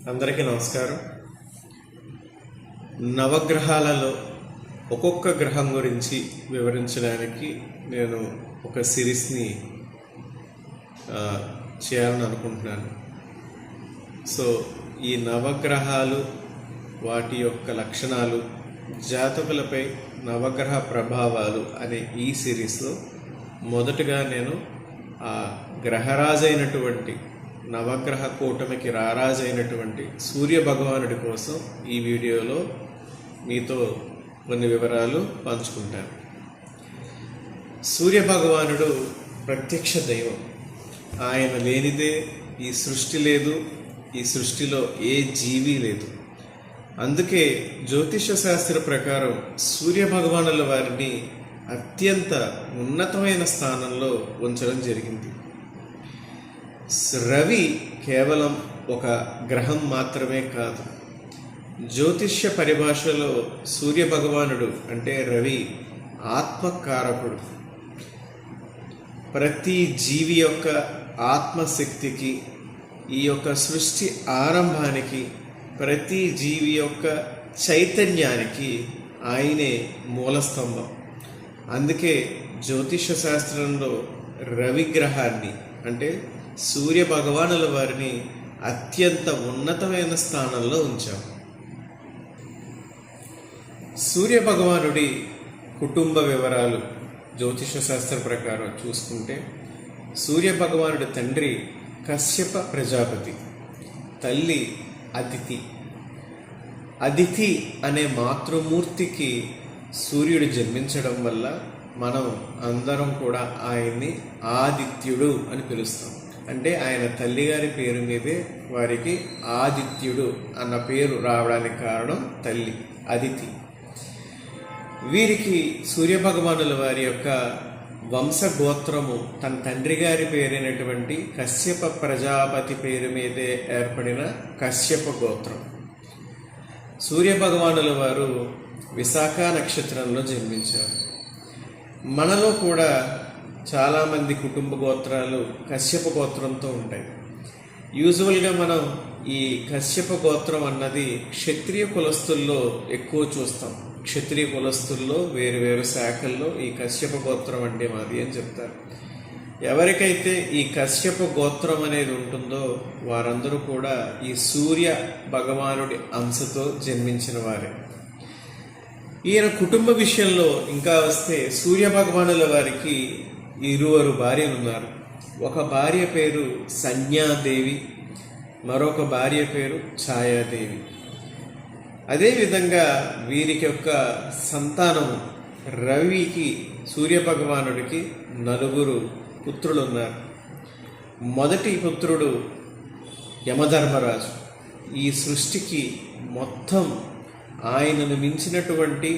అందరికీ నమస్కారం. నవగ్రహాలలో ఒక్కొక్క గ్రహం గురించి వివరించడానికి నేను ఒక సిరీస్ని చేయాలని అనుకుంటున్నాను. సో ఈ నవగ్రహాలు, వాటి యొక్క లక్షణాలు, జాతకులపై నవగ్రహ ప్రభావాలు అనే ఈ సిరీస్లో మొదటగా నేను ఆ గ్రహరాజు అయినటువంటి నవగ్రహ కూటమికి రారాజైనటువంటి సూర్య భగవానుడి కోసం ఈ వీడియోలో మీతో కొన్ని వివరాలు పంచుకుంటాను. సూర్య భగవానుడు ప్రత్యక్ష దైవం. ఆయన లేనిదే ఈ సృష్టి లేదు, ఈ సృష్టిలో ఏ జీవి లేదు. అందుకే జ్యోతిష శాస్త్ర ప్రకారం సూర్య భగవానుల వారిని అత్యంత ఉన్నతమైన స్థానంలో ఉంచడం జరిగింది. రవి కేవలం ఒక గ్రహం మాత్రమే కాదు. జ్యోతిష్య పరిభాషలో సూర్య భగవానుడు అంటే రవి ఆత్మకారకుడు. ప్రతి జీవి యొక్క ఆత్మశక్తికి, ఈ యొక్క సృష్టి ఆరంభానికి, ప్రతి జీవి యొక్క చైతన్యానికి ఆయనే మూలస్తంభం. అందుకే జ్యోతిష శాస్త్రంలో రవి గ్రహాన్ని అంటే సూర్య భగవానుల వారిని అత్యంత ఉన్నతమైన స్థానంలో ఉంచాం. సూర్య భగవానుడి కుటుంబ వివరాలు జ్యోతిష శాస్త్ర ప్రకారం చూసుకుంటే, సూర్య భగవానుడి తండ్రి కశ్యప ప్రజాపతి, తల్లి అదితి. అదితి అనే మాతృమూర్తికి సూర్యుడు జన్మించడం వల్ల మనం అందరం కూడా ఆయన్ని ఆదిత్యుడు అని పిలుస్తాం. అంటే ఆయన తల్లిగారి పేరు మీదే వారికి ఆదిత్యుడు అన్న పేరు రావడానికి కారణం తల్లి అదితి. వీరికి సూర్యభగవానుల వారి యొక్క వంశగోత్రము తన తండ్రి గారి పేరైనటువంటి కశ్యప ప్రజాపతి పేరు మీదే ఏర్పడిన కశ్యప గోత్రం. సూర్యభగవానుల వారు విశాఖ నక్షత్రంలో జన్మించారు. మనలో కూడా చాలామంది కుటుంబ గోత్రాలు కశ్యప గోత్రంతో ఉంటాయి. యూజువల్గా మనం ఈ కశ్యప గోత్రం అన్నది క్షత్రియ కులస్తుల్లో ఎక్కువ చూస్తాం. క్షత్రియ కులస్తుల్లో వేరు వేరు శాఖల్లో ఈ కశ్యప గోత్రం అంటే మాది అని చెప్తారు. ఎవరికైతే ఈ కశ్యప గోత్రం అనేది ఉంటుందో వారందరూ కూడా ఈ సూర్య భగవానుడి అంశతో జన్మించిన వారే. ఈయన కుటుంబ విషయంలో ఇంకా వస్తే సూర్య భగవానుల వారికి 2 భార్యలు ఉన్నారు. ఒక భార్య పేరు సంజ్ఞాదేవి, మరొక భార్య పేరు ఛాయాదేవి. అదేవిధంగా వీరికి యొక్క సంతానము రవికి సూర్య భగవానుడికి 4 పుత్రులు ఉన్నారు. మొదటి పుత్రుడు యమధర్మరాజు. ఈ సృష్టికి మొత్తం ఆయనను మించినటువంటి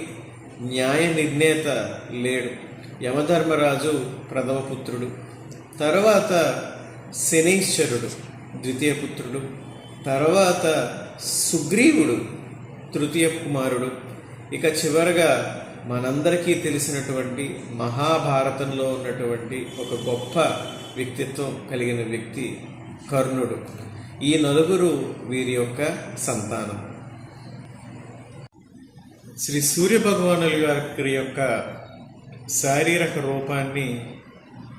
న్యాయ నిర్ణేత లేడు. యమధర్మరాజు ప్రథమ పుత్రుడు. తర్వాత శనైశ్వరుడు ద్వితీయ పుత్రుడు. తర్వాత సుగ్రీవుడు తృతీయ కుమారుడు. ఇక చివరగా మనందరికీ తెలిసినటువంటి మహాభారతంలో ఉన్నటువంటి ఒక గొప్ప వ్యక్తిత్వం కలిగిన వ్యక్తి కర్ణుడు. ఈ 4 వీరి యొక్క సంతానం. శ్రీ సూర్య భగవానుల గారి యొక్క శారీరక రూపాన్ని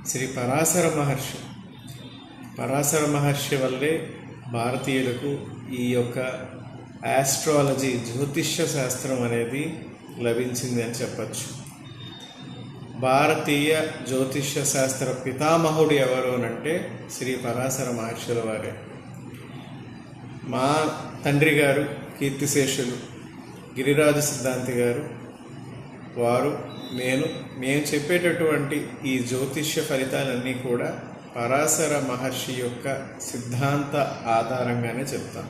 శ్రీ పరాశర మహర్షి వల్లే భారతీయులకు ఈ యొక్క ఆస్ట్రాలజీ జ్యోతిష్య శాస్త్రం అనేది లభించింది అని చెప్పచ్చు. భారతీయ జ్యోతిష్య శాస్త్ర పితామహుడు ఎవరు అనంటే శ్రీ పరాశర మహర్షుల వారే. మా తండ్రి గారు కీర్తిశేషులు గిరిరాజు సిద్ధాంతి గారు, వారు మేము చెప్పేటటువంటి ఈ జ్యోతిష్య ఫలితాలన్నీ కూడా పరాశర మహర్షి యొక్క సిద్ధాంత ఆధారంగానే చెప్తాం.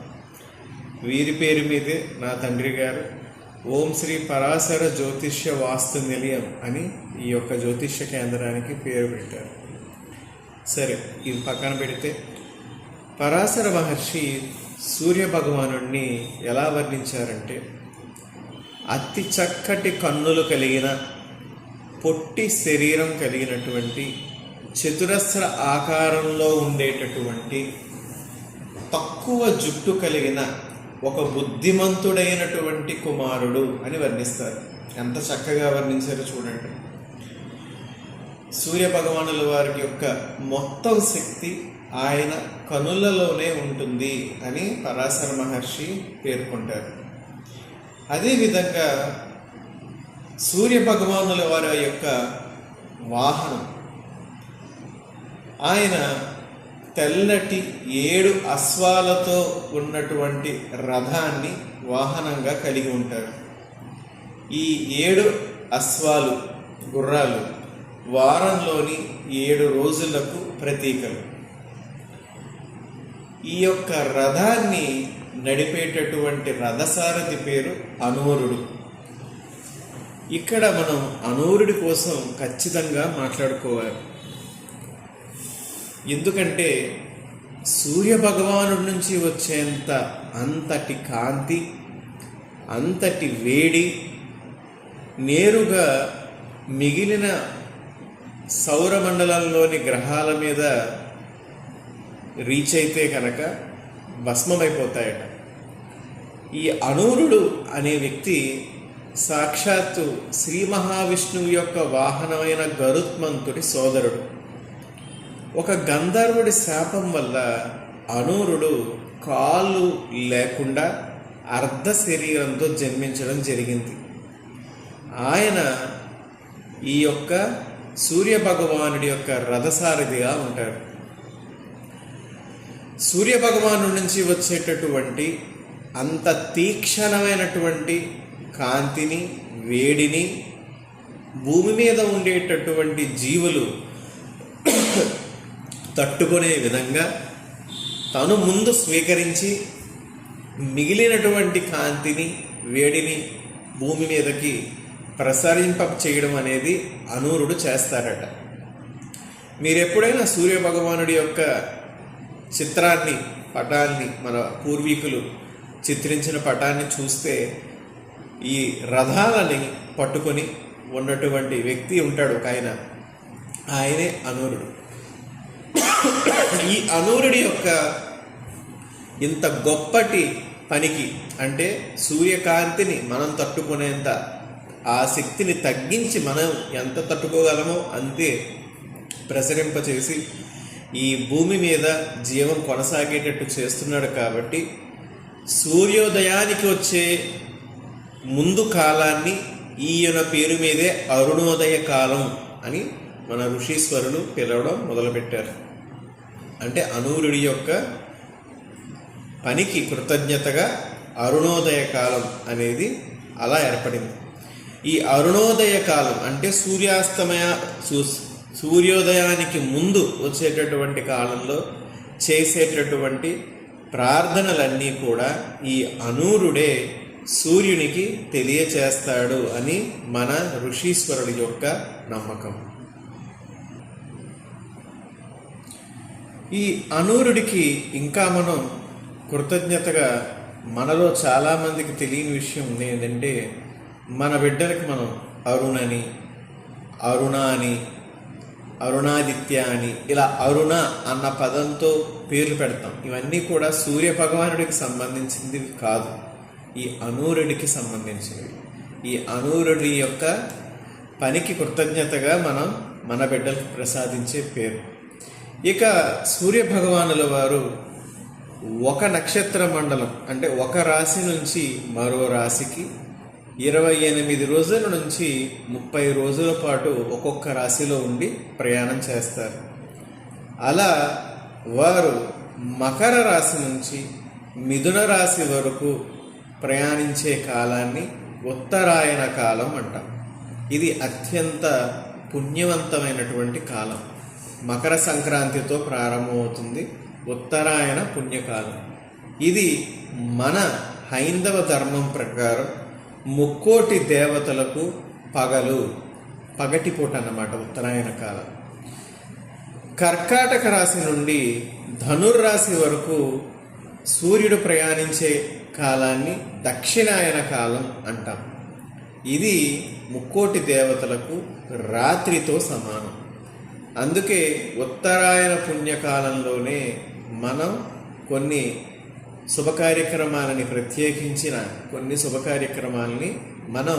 వీరి పేరు మీదే నా తండ్రి గారు ఓం శ్రీ పరాశర జ్యోతిష్య వాస్తు నిలయం అని ఈ యొక్క జ్యోతిష్య కేంద్రానికి పేరు పెట్టారు. సరే, ఇది పక్కన పెడితే పరాశర మహర్షి సూర్య భగవానుడిని ఎలా వర్ణించారంటే, అతి చక్కటి కన్నులు కలిగిన, పొట్టి శరీరం కలిగినటువంటి, చతురస్ర ఆకారంలో ఉండేటటువంటి, తక్కువ జుట్టు కలిగిన ఒక బుద్ధిమంతుడైనటువంటి కుమారుడు అని వర్ణిస్తారు. ఎంత చక్కగా వర్ణించారో చూడండి. సూర్య భగవానుల వారి యొక్క మొత్తం శక్తి ఆయన కనులలోనే ఉంటుంది అని పరాశర మహర్షి పేర్కొంటారు. అదేవిధంగా సూర్య భగవానుల వారి యొక్క వాహనం, ఆయన తెల్లటి 7 అశ్వాలతో ఉన్నటువంటి రథాన్ని వాహనంగా కలిగి ఉంటారు. ఈ 7 అశ్వాలు, గుర్రాలు వారంలోని 7 రోజులకు ప్రతీకలు. ఈ యొక్క రథాన్ని నడిపేటటువంటి రథసారథి పేరు అనూరుడు. ఇక్కడ మనం అనూరుడి కోసం ఖచ్చితంగా మాట్లాడుకోవాలి. ఎందుకంటే సూర్య భగవానుడి నుంచి వచ్చేంత అంతటి కాంతి, అంతటి వేడి నేరుగా మిగిలిన సౌరమండలంలోని గ్రహాల మీద రీచ్ అయితే కనుక భస్మమైపోతాయట. ఈ అనూరుడు అనే వ్యక్తి సాక్షాత్తు శ్రీ మహావిష్ణువు యొక్క వాహనమైన గరుత్మంతుడి సోదరుడు. ఒక గంధర్వుడి శాపం వల్ల అనూరుడు కాళ్ళు లేకుండా అర్ధ శరీరంతో జన్మించడం జరిగింది. ఆయన ఈ యొక్క సూర్య భగవానుడి యొక్క రథసారథిగా ఉంటాడు. సూర్య భగవాను నుంచి వచ్చేటటువంటి అంత తీక్షణమైనటువంటి కాంతిని, వేడిని భూమి మీద ఉండేటటువంటి జీవులు తట్టుకునే విధంగా తను ముందు స్వీకరించి మిగిలినటువంటి కాంతిని, వేడిని భూమి మీదకి ప్రసరింప చేయడం అనేది అనూరుడు చేస్తారట. మీరు ఎప్పుడైనా సూర్య భగవానుడి యొక్క చిత్రాన్ని, పటాన్ని, మన పూర్వీకులు చిత్రించిన పటాన్ని చూస్తే ఈ రథాలని పట్టుకొని ఉన్నటువంటి వ్యక్తి ఉంటాడు ఒక ఆయన, ఆయనే అనూరుడు. ఈ అనూరుడి యొక్క ఇంత గొప్పటి పనికి, అంటే సూర్యకాంతిని మనం తట్టుకునేంత ఆ శక్తిని తగ్గించి మనం ఎంత తట్టుకోగలమో అంతే ప్రసరింపచేసి ఈ భూమి మీద జీవం కొనసాగేటట్టు చేస్తున్నాడు. కాబట్టి సూర్యోదయానికి వచ్చే ముందు కాలాన్ని ఈయన పేరు మీదే అరుణోదయ కాలం అని మన ఋషీశ్వరులు పిలవడం మొదలుపెట్టారు. అంటే అనూరుడి యొక్క పనికి కృతజ్ఞతగా అరుణోదయ కాలం అనేది అలా ఏర్పడింది. ఈ అరుణోదయ కాలం అంటే సూర్యోదయానికి ముందు వచ్చేటటువంటి కాలంలో చేసేటటువంటి ప్రార్థనలన్నీ కూడా ఈ అనూరుడే సూర్యునికి తెలియచేస్తాడు అని మన ఋషీశ్వరుడి యొక్క నమ్మకం. ఈ అనూరుడికి ఇంకా మనం కృతజ్ఞతగా, మనలో చాలామందికి తెలియని విషయం ఏంటంటే, మన బిడ్డలకి మనం అరుణని, అరుణ అని, అరుణాదిత్య అని, ఇలా అరుణ అన్న పదంతో పేర్లు పెడతాం. ఇవన్నీ కూడా సూర్య భగవానుడికి సంబంధించింది కాదు, ఈ అనూరుడికి సంబంధించినవి. ఈ అనూరుడి యొక్క పనికి కృతజ్ఞతగా మనం మన బిడ్డలకు ప్రసాదించే పేరు. ఇక సూర్య భగవానుల వారు ఒక నక్షత్ర మండలం, అంటే ఒక రాశి నుంచి మరో రాశికి 28 రోజుల నుంచి 30 రోజుల పాటు ఒక్కొక్క రాశిలో ఉండి ప్రయాణం చేస్తారు. అలా వారు మకర రాశి నుంచి మిథున రాశి వరకు ప్రయాణించే కాలాన్ని ఉత్తరాయణ కాలం అంటాం. ఇది అత్యంత పుణ్యవంతమైనటువంటి కాలం. మకర సంక్రాంతితో ప్రారంభమవుతుంది ఉత్తరాయణ పుణ్యకాలం. ఇది మన హైందవ ధర్మం ప్రకారం ముక్కోటి దేవతలకు పగటిపూట అన్నమాట ఉత్తరాయణ కాలం. కర్కాటక రాశి నుండి ధనుర్రాశి వరకు సూర్యుడు ప్రయాణించే కాలాన్ని దక్షిణాయన కాలం అంటాం. ఇది ముక్కోటి దేవతలకు రాత్రితో సమానం. అందుకే ఉత్తరాయణ పుణ్యకాలంలోనే మనం కొన్ని శుభ కార్యక్రమాలని ప్రత్యేకించిన కొన్ని శుభ కార్యక్రమాలని మనం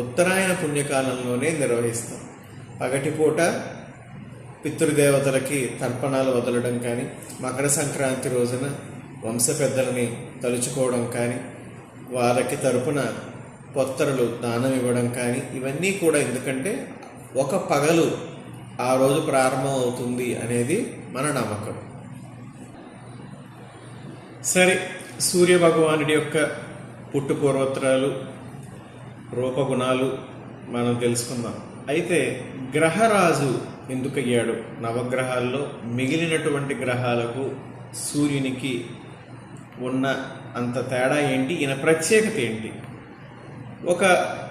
ఉత్తరాయణ పుణ్యకాలంలోనే నిర్వహిస్తాం. పగటిపూట పితృదేవతలకి తర్పణాలు వదలడం కానీ, మకర సంక్రాంతి రోజున వంశ పెద్దలని తలుచుకోవడం కానీ, వాళ్ళకి తరపున పొత్తరులు దానం ఇవ్వడం కానీ, ఇవన్నీ కూడా ఎందుకంటే ఒక పగలు ఆ రోజు ప్రారంభం అవుతుంది అనేది మన నమ్మకం. సరే, సూర్య భగవానుడి యొక్క పుట్టు పూర్వోత్తరాలు, రూపగుణాలు మనం తెలుసుకుందాం. అయితే గ్రహరాజు ఎందుకయ్యాడు? నవగ్రహాల్లో మిగిలినటువంటి గ్రహాలకు సూర్యునికి ఉన్న అంత తేడా ఏంటి? ఈయన ప్రత్యేకత ఏంటి?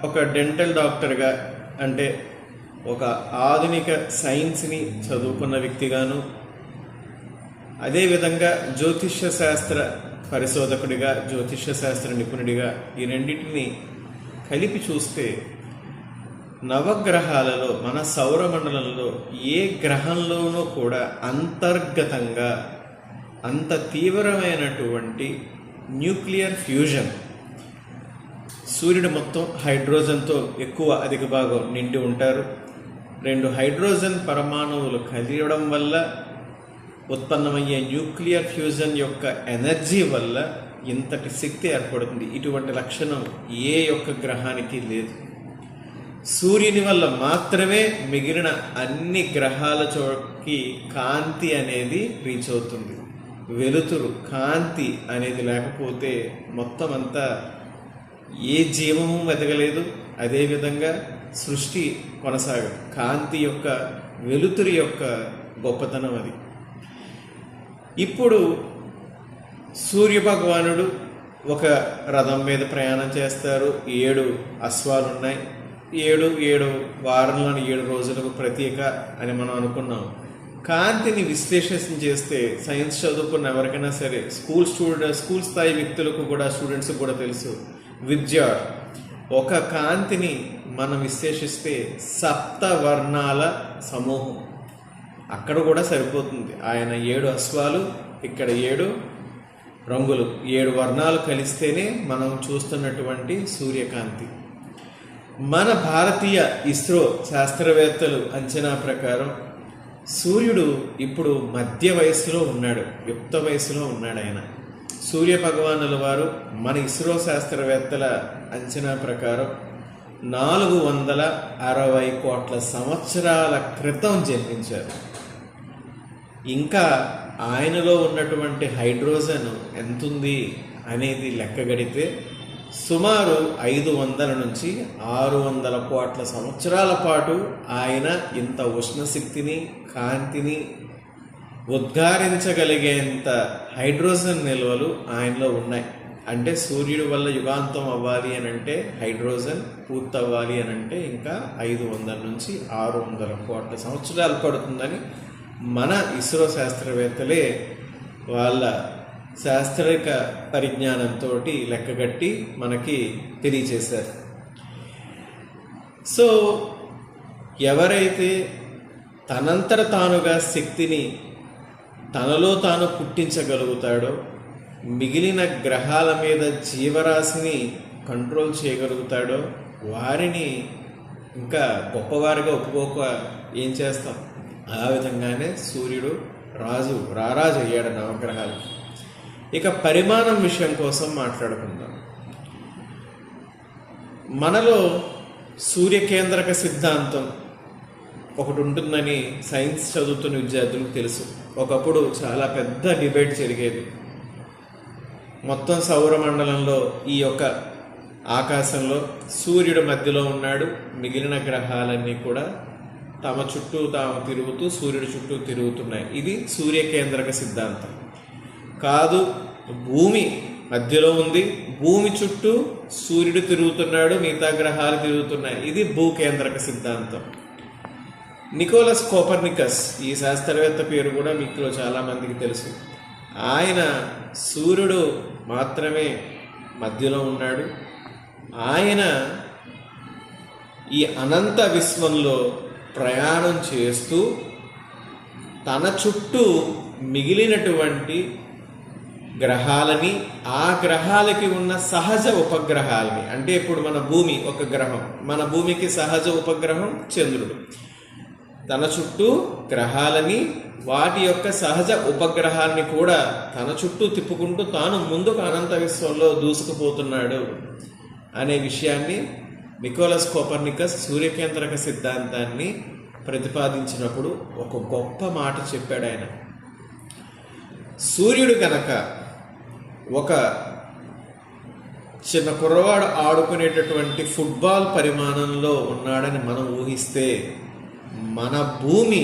ఒక డెంటల్ డాక్టర్గా, అంటే ఒక ఆధునిక సైన్స్ని చదువుకున్న వ్యక్తిగాను, అదేవిధంగా జ్యోతిష్య శాస్త్ర పరిశోధకుడిగా, జ్యోతిష్య శాస్త్ర నిపుణుడిగా ఈ రెండింటిని కలిపి చూస్తే నవగ్రహాలలో మన సౌరమండలంలో ఏ గ్రహంలోనూ కూడా అంతర్గతంగా అంత తీవ్రమైనటువంటి న్యూక్లియర్ ఫ్యూజన్, సూర్యుడు మొత్తం హైడ్రోజన్తో ఎక్కువ అధిక భాగం నిండి ఉంటారు. 2 హైడ్రోజన్ పరమాణువులు కలియడం వల్ల ఉత్పన్నమయ్యే న్యూక్లియర్ ఫ్యూజన్ యొక్క ఎనర్జీ వల్ల ఇంతటి శక్తి ఏర్పడుతుంది. ఇటువంటి లక్షణం ఏ యొక్క గ్రహానికి లేదు. సూర్యుని వల్ల మాత్రమే మిగిలిన అన్ని గ్రహాల చోటికి కాంతి అనేది రీచ్ అవుతుంది. వెలుతురు, కాంతి అనేది లేకపోతే మొత్తం అంతా ఏ జీవము వెతకలేదు, అదేవిధంగా సృష్టి కొనసాగదు. కాంతి యొక్క, వెలుతురు యొక్క గొప్పతనం అది. ఇప్పుడు సూర్య భగవానుడు ఒక రథం మీద ప్రయాణం చేస్తారు. 7 అశ్వాలు ఉన్నాయి. 7 వారంలోని 7 రోజులకు ప్రతీక అని మనం అనుకున్నాం. కాంతిని విశ్లేషణ చేస్తే సైన్స్ చదువుకున్న ఎవరికైనా సరే, స్కూల్ స్థాయి వ్యక్తులకు కూడా, స్టూడెంట్స్కి కూడా తెలుసు, విద్య ఒక కాంతిని మనం విశ్లేషిస్తే 7 వర్ణాల సమూహం. అక్కడ కూడా సరిపోతుంది. ఆయన 7 అశ్వాలు, ఇక్కడ 7 రంగులు, 7 వర్ణాలు కలిస్తేనే మనం చూస్తున్నటువంటి సూర్యకాంతి. మన భారతీయ ఇస్రో శాస్త్రవేత్తలు అంచనా ప్రకారం సూర్యుడు ఇప్పుడు మధ్య వయసులో ఉన్నాడు, యుక్త వయసులో ఉన్నాడు. ఆయన సూర్య భగవానుల వారు మన ఇస్రో శాస్త్రవేత్తల అంచనా ప్రకారం 460 కోట్ల సంవత్సరాల క్రితం జన్మించారు. ఇంకా ఆయనలో ఉన్నటువంటి హైడ్రోజన్ ఎంతుంది అనేది లెక్కగడితే సుమారు 500 నుంచి 600 కోట్ల సంవత్సరాల పాటు ఆయన ఇంత ఉష్ణశక్తిని, కాంతిని ఉద్గారించగలిగేంత హైడ్రోజన్ నిల్వలు ఆయనలో ఉన్నాయి. అంటే సూర్యుడి వల్ల యుగాంతం అవ్వాలి అని అంటే, హైడ్రోజన్ పూర్తవ్వాలి అని అంటే ఇంకా 500 నుంచి 600 కోట్ల సంవత్సరాలు పడుతుందని మన ఇస్రో శాస్త్రవేత్తలే వాళ్ళ శాస్త్రీయ పరిజ్ఞానంతో లెక్కగట్టి మనకి తెలియచేశారు. సో ఎవరైతే తనంతట తానుగా శక్తిని తనలో తాను పుట్టించగలుగుతాడో, మిగిలిన గ్రహాల మీద జీవరాశిని కంట్రోల్ చేయగలుగుతాడో వారిని ఇంకా గొప్పవారిగా ఒప్పుకోక ఏం చేస్తాం? ఆ విధంగానే సూర్యుడు రారాజు అయ్యాడు నవగ్రహాలు. ఇక పరిమాణం విషయం కోసం మాట్లాడుకుందాం. మనలో సూర్యకేంద్రక సిద్ధాంతం ఒకటి ఉంటుందని సైన్స్ చదువుతున్న విద్యార్థులకు తెలుసు. ఒకప్పుడు చాలా పెద్ద డిబేట్ జరిగేది. మొత్తం సౌరమండలంలో ఈ యొక్క ఆకాశంలో సూర్యుడు మధ్యలో ఉన్నాడు, మిగిలిన గ్రహాలన్నీ కూడా తమ చుట్టూ తాము తిరుగుతూ సూర్యుడి చుట్టూ తిరుగుతున్నాయి. ఇది సూర్యకేంద్రక సిద్ధాంతం కాదు. భూమి మధ్యలో ఉంది, భూమి చుట్టూ సూర్యుడు తిరుగుతున్నాడు, మిగతా గ్రహాలు తిరుగుతున్నాయి. ఇది భూకేంద్రక సిద్ధాంతం. నికోలస్ కోపర్నికస్, ఈ శాస్త్రవేత్త పేరు కూడా మీకులో చాలామందికి తెలుసు. ఆయన సూర్యుడు మాత్రమే మధ్యలో ఉన్నాడు. ఆయన ఈ అనంత విశ్వంలో ప్రయాణం చేస్తూ తన చుట్టూ మిగిలినటువంటి గ్రహాలని, ఆ గ్రహాలకి ఉన్న సహజ ఉపగ్రహాలని, అంటే ఇప్పుడు మన భూమి ఒక గ్రహం, మన భూమికి సహజ ఉపగ్రహం చంద్రుడు, తన చుట్టూ గ్రహాలని వాటి యొక్క సహజ ఉపగ్రహాన్ని కూడా తన చుట్టూ తిప్పుకుంటూ తాను ముందుకు అనంత విశ్వంలో దూసుకుపోతున్నాడు అనే విషయాన్ని నికోలస్ కోపర్నికస్ సూర్యకేంద్రక సిద్ధాంతాన్ని ప్రతిపాదించినప్పుడు ఒక గొప్ప మాట చెప్పాడు ఆయన. సూర్యుడు కనుక ఒక చిన్న కుర్రవాడు ఆడుకునేటటువంటి ఫుట్బాల్ పరిమాణంలో ఉన్నాడని మనం ఊహిస్తే, మన భూమి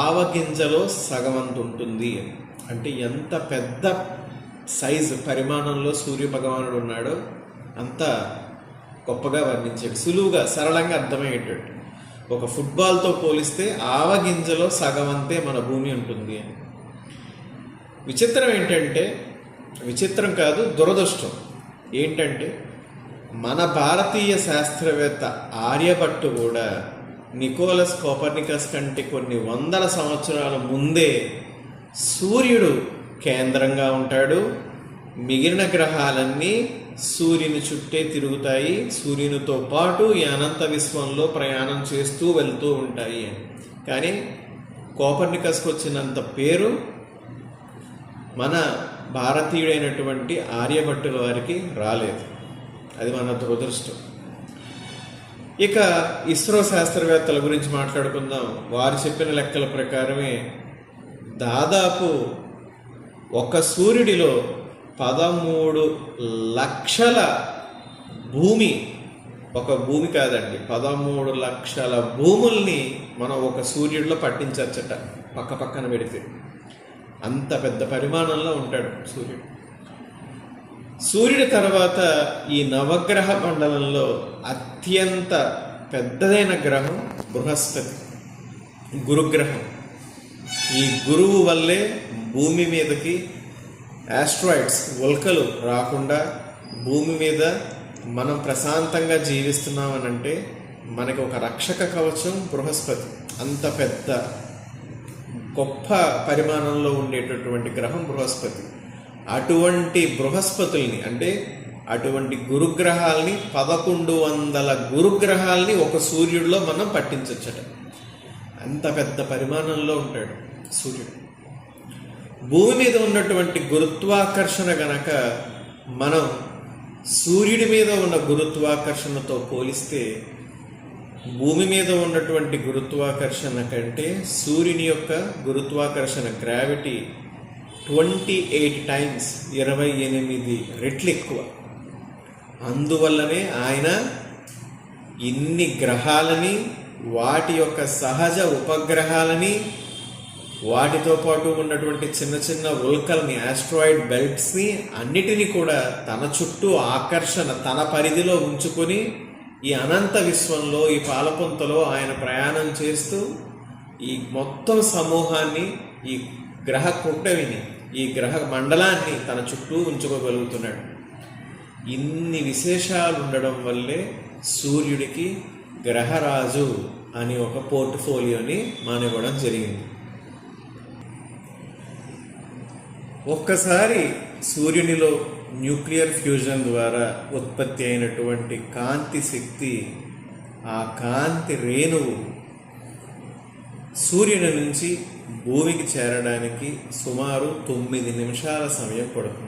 ఆవగింజలో సగమంత ఉంటుంది. అంటే ఎంత పెద్ద సైజు పరిమాణంలో సూర్య భగవానుడు ఉన్నాడో అంత గొప్పగా వర్ణించాడు. సులువుగా సరళంగా అర్థమయ్యేటట్టు, ఒక ఫుట్బాల్తో పోలిస్తే ఆవగింజలో సగమంతే మన భూమి ఉంటుంది అని. విచిత్రం ఏంటంటే, విచిత్రం కాదు దురదృష్టం ఏంటంటే, మన భారతీయ శాస్త్రవేత్త ఆర్యభట్టు కూడా నికోలస్ కోపర్నికస్ కంటే కొన్ని వందల సంవత్సరాల ముందే సూర్యుడు కేంద్రంగా ఉంటాడు, మిగిలిన గ్రహాలన్నీ సూర్యుని చుట్టే తిరుగుతాయి, సూర్యునితో పాటు ఈ అనంత విశ్వంలో ప్రయాణం చేస్తూ వెళ్తూ ఉంటాయి అని. కానీ కోపర్నికస్కి వచ్చినంత పేరు మన భారతీయుడైనటువంటి ఆర్యభట్టుల వారికి రాలేదు. అది మన దురదృష్టం. ఇక ఇస్రో శాస్త్రవేత్తల గురించి మాట్లాడుకుందాం. వారు చెప్పిన లెక్కల ప్రకారమే దాదాపు ఒక సూర్యుడిలో 13 లక్షల భూమి, ఒక భూమి కాదండి, 13 లక్షల భూముల్ని మనం ఒక సూర్యుడిలో పట్టించచ్చట పక్క పక్కన పెడితే. అంత పెద్ద పరిమాణంలో ఉంటాడు సూర్యుడు. సూర్యుడి తర్వాత ఈ నవగ్రహ మండలంలో అత్యంత పెద్దదైన గ్రహం బృహస్పతి, గురుగ్రహం. ఈ గురువు వల్లే భూమి మీదకి ఆస్ట్రాయిడ్స్, ఉల్కలు రాకుండా భూమి మీద మనం ప్రశాంతంగా జీవిస్తున్నామనంటే మనకి ఒక రక్షక కవచం బృహస్పతి. అంత పెద్ద గొప్ప పరిమాణంలో ఉండేటటువంటి గ్రహం బృహస్పతి. అటువంటి బృహస్పతుల్ని, అంటే అటువంటి గురుగ్రహాల్ని, 1100 గురుగ్రహాల్ని ఒక సూర్యుడిలో మనం పట్టించవచ్చట. అంత పెద్ద పరిమాణంలో ఉంటాడు సూర్యుడు. భూమి మీద ఉన్నటువంటి గురుత్వాకర్షణ గనక మనం సూర్యుడి మీద ఉన్న గురుత్వాకర్షణతో పోలిస్తే, భూమి మీద ఉన్నటువంటి గురుత్వాకర్షణ కంటే సూర్యుని యొక్క గురుత్వాకర్షణ గ్రావిటీ 28 టైమ్స్, 28 రెట్లు ఎక్కువ. అందువల్లనే ఆయన ఇన్ని గ్రహాలని, వాటి యొక్క సహజ ఉపగ్రహాలని, వాటితో పాటు ఉన్నటువంటి చిన్న చిన్న ఉల్కల్ని, ఆస్ట్రాయిడ్ బెల్ట్స్ని అన్నిటినీ కూడా తన చుట్టూ ఆకర్షణ, తన పరిధిలో ఉంచుకొని ఈ అనంత విశ్వంలో, ఈ పాలపుంతలో ఆయన ప్రయాణం చేస్తూ ఈ మొత్తం సమూహాన్ని, ఈ గ్రహ కూటమిని, ఈ గ్రహ మండలాన్ని తన చుట్టూ ఉంచుకోగలుగుతున్నాడు. ఇన్ని విశేషాలు ఉండడం వల్లే సూర్యుడికి గ్రహరాజు అని ఒక పోర్ట్ఫోలియోని మానివ్వడం జరిగింది. ఒక్కసారి సూర్యునిలో న్యూక్లియర్ ఫ్యూజన్ ద్వారా ఉత్పత్తి అయినటువంటి కాంతి శక్తి, ఆ కాంతి రేణువు సూర్యుని నుంచి భూమికి చేరడానికి సుమారు 9 నిమిషాల సమయం పడుతుంది.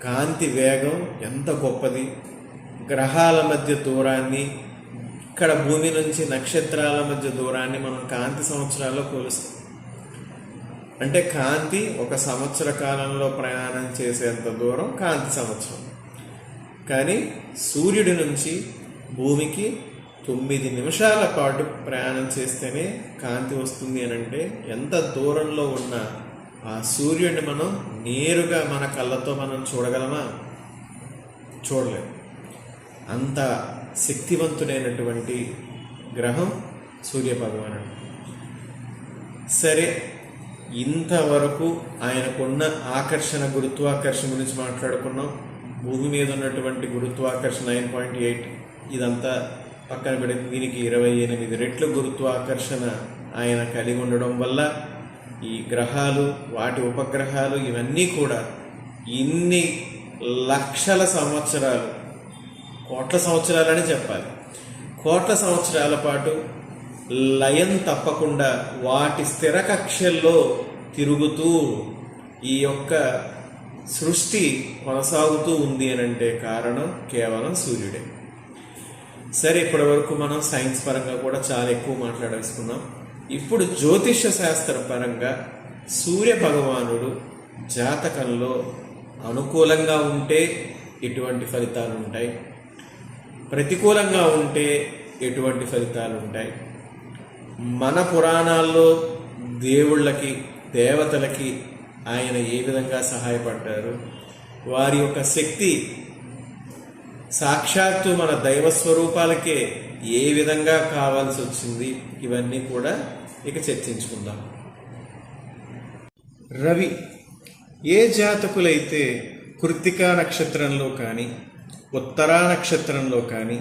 కాంతి వేగం ఎంత గొప్పది! గ్రహాల మధ్య దూరాన్ని, ఇక్కడ భూమి నుంచి నక్షత్రాల మధ్య దూరాన్ని మనం కాంతి సంవత్సరాల్లో కొలుస్తాం. అంటే కాంతి ఒక సంవత్సర కాలంలో ప్రయాణం చేసేంత దూరం కాంతి సంవత్సరం. కానీ సూర్యుడి నుంచి భూమికి 9 నిమిషాల పాటు ప్రయాణం చేస్తేనే కాంతి వస్తుంది అని అంటే, ఎంత దూరంలో ఉన్న ఆ సూర్యుడిని మనం నేరుగా మన కళ్ళతో మనం చూడగలమా? చూడలేము. అంత శక్తివంతుడైనటువంటి గ్రహం సూర్యభగవానుడు. సరే, ఇంతవరకు ఆయనకున్న ఆకర్షణ, గురుత్వాకర్షణ గురించి మాట్లాడుకున్నాం. భూమి మీద ఉన్నటువంటి గురుత్వాకర్షణ 9.8, ఇదంతా పక్కన పెడితే దీనికి 28 రెట్లు గురుత్వాకర్షణ ఆయన కలిగి ఉండడం వల్ల ఈ గ్రహాలు, వాటి ఉపగ్రహాలు ఇవన్నీ కూడా ఇన్ని లక్షల సంవత్సరాలు, కోట్ల సంవత్సరాలని చెప్పాలి, కోట్ల సంవత్సరాల పాటు లయం తప్పకుండా వాటి స్థిర కక్షల్లో తిరుగుతూ ఈ యొక్క సృష్టి కొనసాగుతూ ఉంది అని అంటే కారణం కేవలం సూర్యుడే. సరే, ఇప్పటి వరకు మనం సైన్స్ పరంగా కూడా చాలా ఎక్కువ మాట్లాడేసుకున్నాం. ఇప్పుడు జ్యోతిష్య శాస్త్ర పరంగా సూర్య భగవానుడు జాతకంలో అనుకూలంగా ఉంటే ఎటువంటి ఫలితాలు ఉంటాయి, ప్రతికూలంగా ఉంటే ఎటువంటి ఫలితాలు ఉంటాయి, మన పురాణాల్లో దేవుళ్ళకి, దేవతలకి ఆయన ఏ విధంగా సహాయపడ్డారు, వారి యొక్క శక్తి సాక్షాత్తు మన దైవ స్వరూపాలకే ఏ విధంగా కావాల్సి వచ్చింది, ఇవన్నీ కూడా ఇక చర్చించుకుందాం. రవి ఏ జాతకులైతే కృత్తికా నక్షత్రంలో కానీ, ఉత్తరా నక్షత్రంలో కానీ,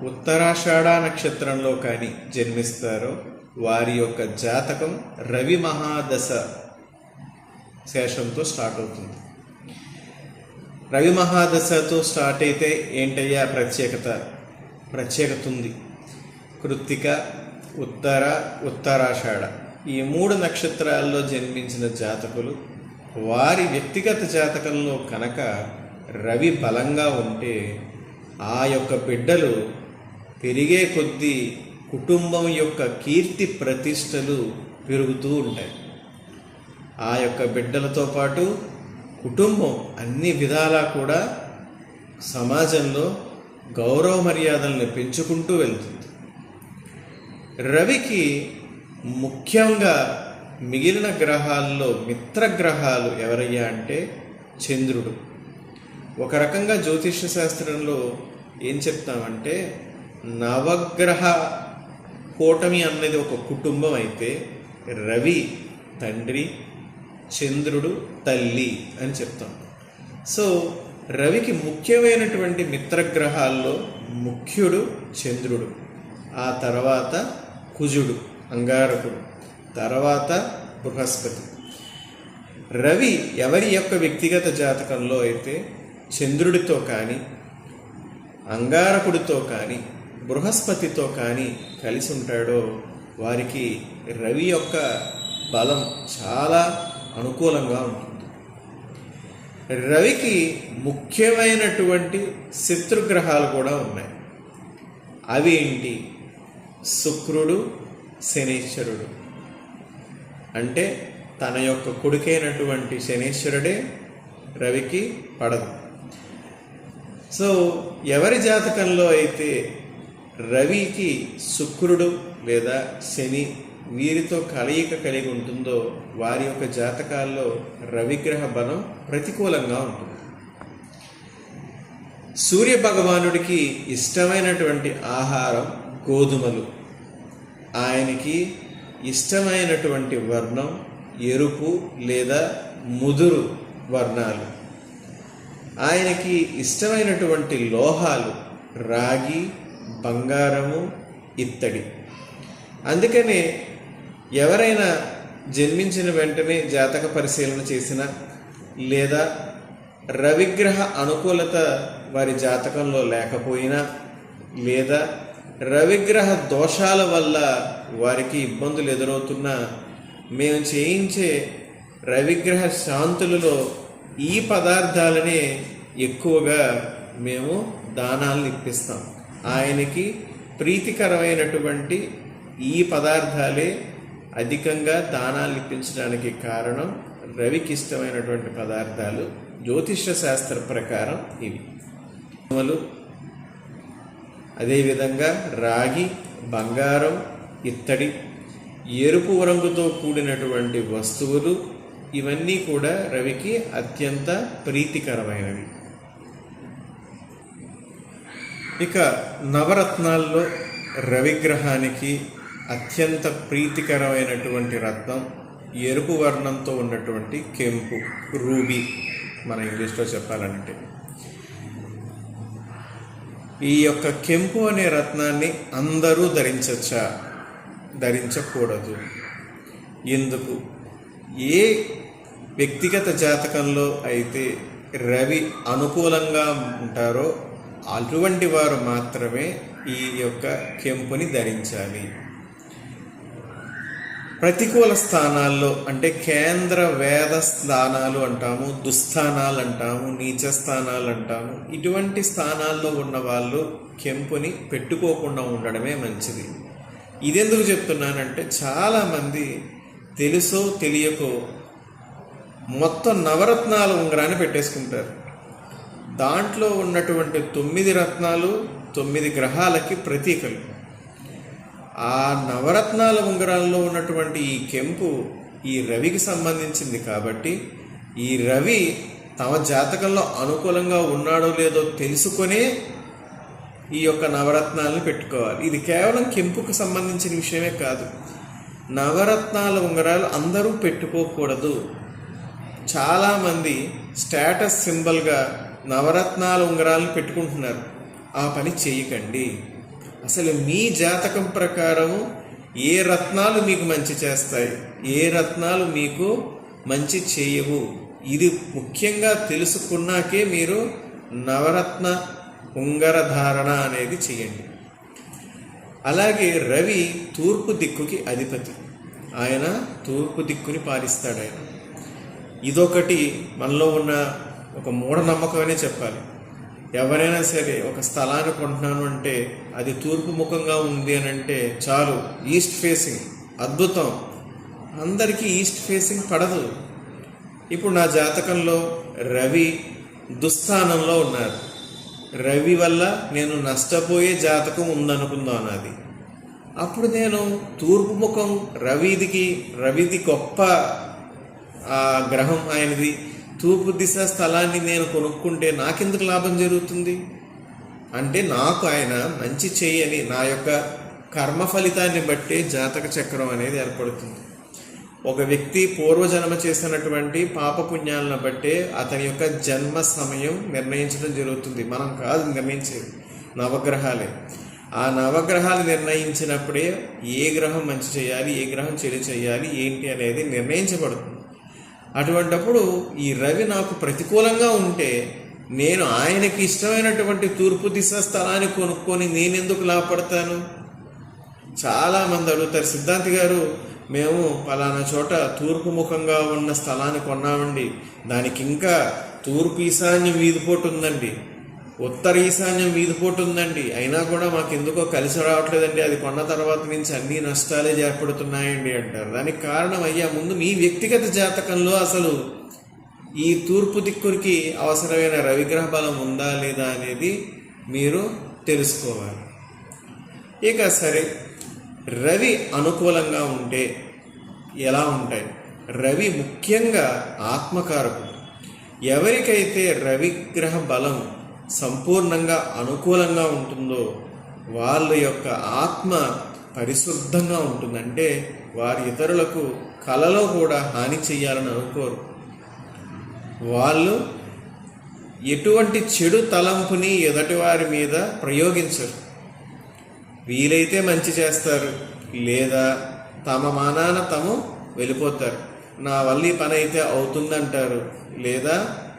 ఉత్తరాషాఢ నక్షత్రంలో కానీ జన్మిస్తారో వారి యొక్క జాతకం రవి మహాదశ శేషంతో స్టార్ట్ అవుతుంది. రవి మహాదశతో స్టార్ట్ అయితే ఏంటయ్యా ప్రత్యేకత ఉంది. కృత్తిక, ఉత్తర, ఉత్తరాషాఢ ఈ 3 నక్షత్రాల్లో జన్మించిన జాతకులు వారి వ్యక్తిగత జాతకంలో కనుక రవి బలంగా ఉంటే ఆ యొక్క బిడ్డలు పెరిగే కొద్దీ కుటుంబం యొక్క కీర్తి ప్రతిష్టలు పెరుగుతూ ఉంటాయి. ఆ యొక్క బిడ్డలతో పాటు కుటుంబం అన్ని విధాలా కూడా సమాజంలో గౌరవ మర్యాదల్ని పెంచుకుంటూ వెళ్తుంది. రవికి ముఖ్యంగా మిగిలిన గ్రహాల్లో మిత్రగ్రహాలు ఎవరయ్యా అంటే చంద్రుడు. ఒక రకంగా జ్యోతిష్య శాస్త్రంలో ఏం చెప్తామంటే నవగ్రహ కూటమి అన్నది ఒక కుటుంబం అయితే రవి తండ్రి, చంద్రుడు తల్లి అని చెప్తాం. సో రవికి ముఖ్యమైనటువంటి మిత్రగ్రహాల్లో ముఖ్యుడు చంద్రుడు, ఆ తర్వాత కుజుడు అంగారకుడు, తర్వాత బృహస్పతి. రవి ఎవరి యొక్క వ్యక్తిగత జాతకంలో అయితే చంద్రుడితో కానీ, అంగారకుడితో కానీ, బృహస్పతితో కానీ కలిసి ఉంటాడో వారికి రవి యొక్క బలం చాలా అనుకూలంగా ఉంటుంది. రవికి ముఖ్యమైనటువంటి శత్రుగ్రహాలు కూడా ఉన్నాయి. అవి ఏంటి? శుక్రుడు, శనీశ్వరుడు. అంటే తన యొక్క కొడుకైనటువంటి శనీశ్వరుడే రవికి పడదు. సో ఎవరి జాతకంలో అయితే రవికి శుక్రుడు లేదా శని వీరితో కలయిక కలిగి ఉంటుందో వారి యొక్క జాతకాల్లో రవిగ్రహ బలం ప్రతికూలంగా ఉంటుంది. సూర్య భగవానుడికి ఇష్టమైనటువంటి ఆహారం గోధుమలు. ఆయనకి ఇష్టమైనటువంటి వర్ణం ఎరుపు లేదా ముదురు వర్ణాలు. ఆయనకి ఇష్టమైనటువంటి లోహాలు రాగి, బంగారము, ఇత్తడి. అందుకనే ఎవరైనా జన్మించిన వెంటనే జాతక పరిశీలన చేసిన లేదా రవిగ్రహ అనుకూలత వారి జాతకంలో లేకపోయినా లేదా రవిగ్రహ దోషాల వల్ల వారికి ఇబ్బందులు ఎదురవుతున్నా మేము చేయించే రవిగ్రహ శాంతులలో ఈ పదార్థాలనే ఎక్కువగా మేము దానాలను ఇప్పిస్తాం. ఆయనకి ప్రీతికరమైనటువంటి ఈ పదార్థాలే అధికంగా దానాలు ఇప్పించడానికి కారణం. రవికి ఇష్టమైనటువంటి పదార్థాలు జ్యోతిష్య శాస్త్ర ప్రకారం ఇవి. అదేవిధంగా రాగి, బంగారం, ఇత్తడి, ఎరుపు రంగుతో కూడినటువంటి వస్తువులు ఇవన్నీ కూడా రవికి అత్యంత ప్రీతికరమైనవి. ఇక నవరత్నాల్లో రవిగ్రహానికి అత్యంత ప్రీతికరమైనటువంటి రత్నం ఎరుపు వర్ణంతో ఉన్నటువంటి కెంపు, రూబీ మన ఇంగ్లీష్లో చెప్పాలంటే. ఈ యొక్క కెంపు అనే రత్నాన్ని అందరూ ధరించకూడదు. ఎందుకు? ఏ వ్యక్తిగత జాతకంలో అయితే రవి అనుకూలంగా ఉంటారో అటువంటి వారు మాత్రమే ఈ యొక్క కెంపుని ధరించాలి. ప్రతికూల స్థానాల్లో అంటే కేంద్ర వేద స్థానాలు అంటాము, దుస్థానాలు అంటాము, నీచ స్థానాలు అంటాము, ఇటువంటి స్థానాల్లో ఉన్న వాళ్ళు కెంపుని పెట్టుకోకుండా ఉండడమే మంచిది. ఇదెందుకు చెప్తున్నానంటే చాలామంది తెలుసో తెలియకో మొత్తం నవరత్నాల ఉంగరాన్ని పెట్టేసుకుంటారు. దాంట్లో ఉన్నటువంటి 9 రత్నాలు 9 గ్రహాలకి ప్రతీకలు. ఆ నవరత్నాల ఉంగరాల్లో ఉన్నటువంటి ఈ కెంపు ఈ రవికి సంబంధించింది కాబట్టి ఈ రవి తమ జాతకంలో అనుకూలంగా ఉన్నాడో లేదో తెలుసుకొనే ఈ యొక్క నవరత్నాలను పెట్టుకోవాలి. ఇది కేవలం కెంపుకు సంబంధించిన విషయమే కాదు. నవరత్నాల ఉంగరాలు అందరూ పెట్టుకోకూడదు. చాలామంది స్టేటస్ సింబల్గా నవరత్నాల ఉంగరాలను పెట్టుకుంటున్నారు. ఆ పని చేయకండి. అసలు మీ జాతకం ప్రకారం ఏ రత్నాలు మీకు మంచి చేస్తాయి, ఏ రత్నాలు మీకు మంచి చేయవు, ఇది ముఖ్యంగా తెలుసుకున్నాకే మీరు నవరత్న ఉంగర ధారణ అనేది చేయండి. అలాగే రవి తూర్పు దిక్కుకి అధిపతి. ఆయన తూర్పు దిక్కుని పాలిస్తాడు. ఆయన ఇదొకటి మనలో ఉన్న ఒక మూఢనమ్మకమనే చెప్పాలి. ఎవరైనా సరే ఒక స్థలాన్ని కొంటున్నాను అంటే అది తూర్పు ముఖంగా ఉంది అని అంటే చాలు, ఈస్ట్ ఫేసింగ్ అద్భుతం. అందరికీ ఈస్ట్ ఫేసింగ్ పడదు. ఇప్పుడు నా జాతకంలో రవి దుస్థానంలో ఉన్నారు. రవి వల్ల నేను నష్టపోయే జాతకం ఉందనుకుందాం నాది. అప్పుడు నేను తూర్పు ముఖం రవిది గొప్ప గ్రహం, ఆయనది తూర్పు దిశ స్థలాన్ని నేను కొనుక్కుంటే నాకెందుకు లాభం జరుగుతుంది అంటే నాకు ఆయన మంచి చేయని నా యొక్క కర్మ ఫలితాన్ని బట్టే జాతక చక్రం అనేది ఏర్పడుతుంది. ఒక వ్యక్తి పూర్వజన్మ చేసినటువంటి పాపపుణ్యాలను బట్టే అతని యొక్క జన్మ సమయం నిర్ణయించడం జరుగుతుంది. మనం కాదు నిర్ణయించేది, నవగ్రహాలే. ఆ నవగ్రహాలు నిర్ణయించినప్పుడే ఏ గ్రహం మంచి చేయాలి, ఏ గ్రహం చెడు చేయాలి ఏంటి అనేది నిర్ణయించబడుతుంది. అటువంటప్పుడు ఈ రవి నాకు ప్రతికూలంగా ఉంటే నేను ఆయనకి ఇష్టమైనటువంటి తూర్పు దిశ స్థలాన్ని కొనుక్కొని నేనెందుకు లాభపడతాను? చాలామంది అడుగుతారు, సిద్ధాంతి గారు మేము పలానా చోట తూర్పు ముఖంగా ఉన్న స్థలాన్ని కొన్నామండి, దానికి ఇంకా తూర్పు ఈశాన్యం వీధిపోటు ఉందండి, ఉత్తర ఈశాన్యం వీధిపోటు ఉందండి, అయినా కూడా మాకు ఎందుకో కలిసి రావట్లేదండి, అది కొన్న తర్వాత నుంచి అన్ని నష్టాలే ఏర్పడుతున్నాయండి అంటారు. దానికి కారణం అయ్యా ముందు మీ వ్యక్తిగత జాతకంలో అసలు ఈ తూర్పు దిక్కునికి అవసరమైన రవిగ్రహ బలం ఉందా లేదా అనేది మీరు తెలుసుకోవాలి. ఇక సరే, రవి అనుకూలంగా ఉంటే ఎలా ఉంటాయి? రవి ముఖ్యంగా ఆత్మకారకుడు. ఎవరికైతే రవిగ్రహ బలం సంపూర్ణంగా అనుకూలంగా ఉంటుందో వాళ్ళ యొక్క ఆత్మ పరిశుద్ధంగా ఉంటుందంటే వారి ఇతరులకు కలలో కూడా హాని చెయ్యాలని అనుకోరు. వాళ్ళు ఎటువంటి చెడు తలంపుని ఎదుటివారి మీద ప్రయోగించరు. వీలైతే మంచి చేస్తారు, లేదా తమ మానాన తాము వెళ్ళిపోతారు. నా వల్ల ఈ పని అయితే అవుతుందంటారు, లేదా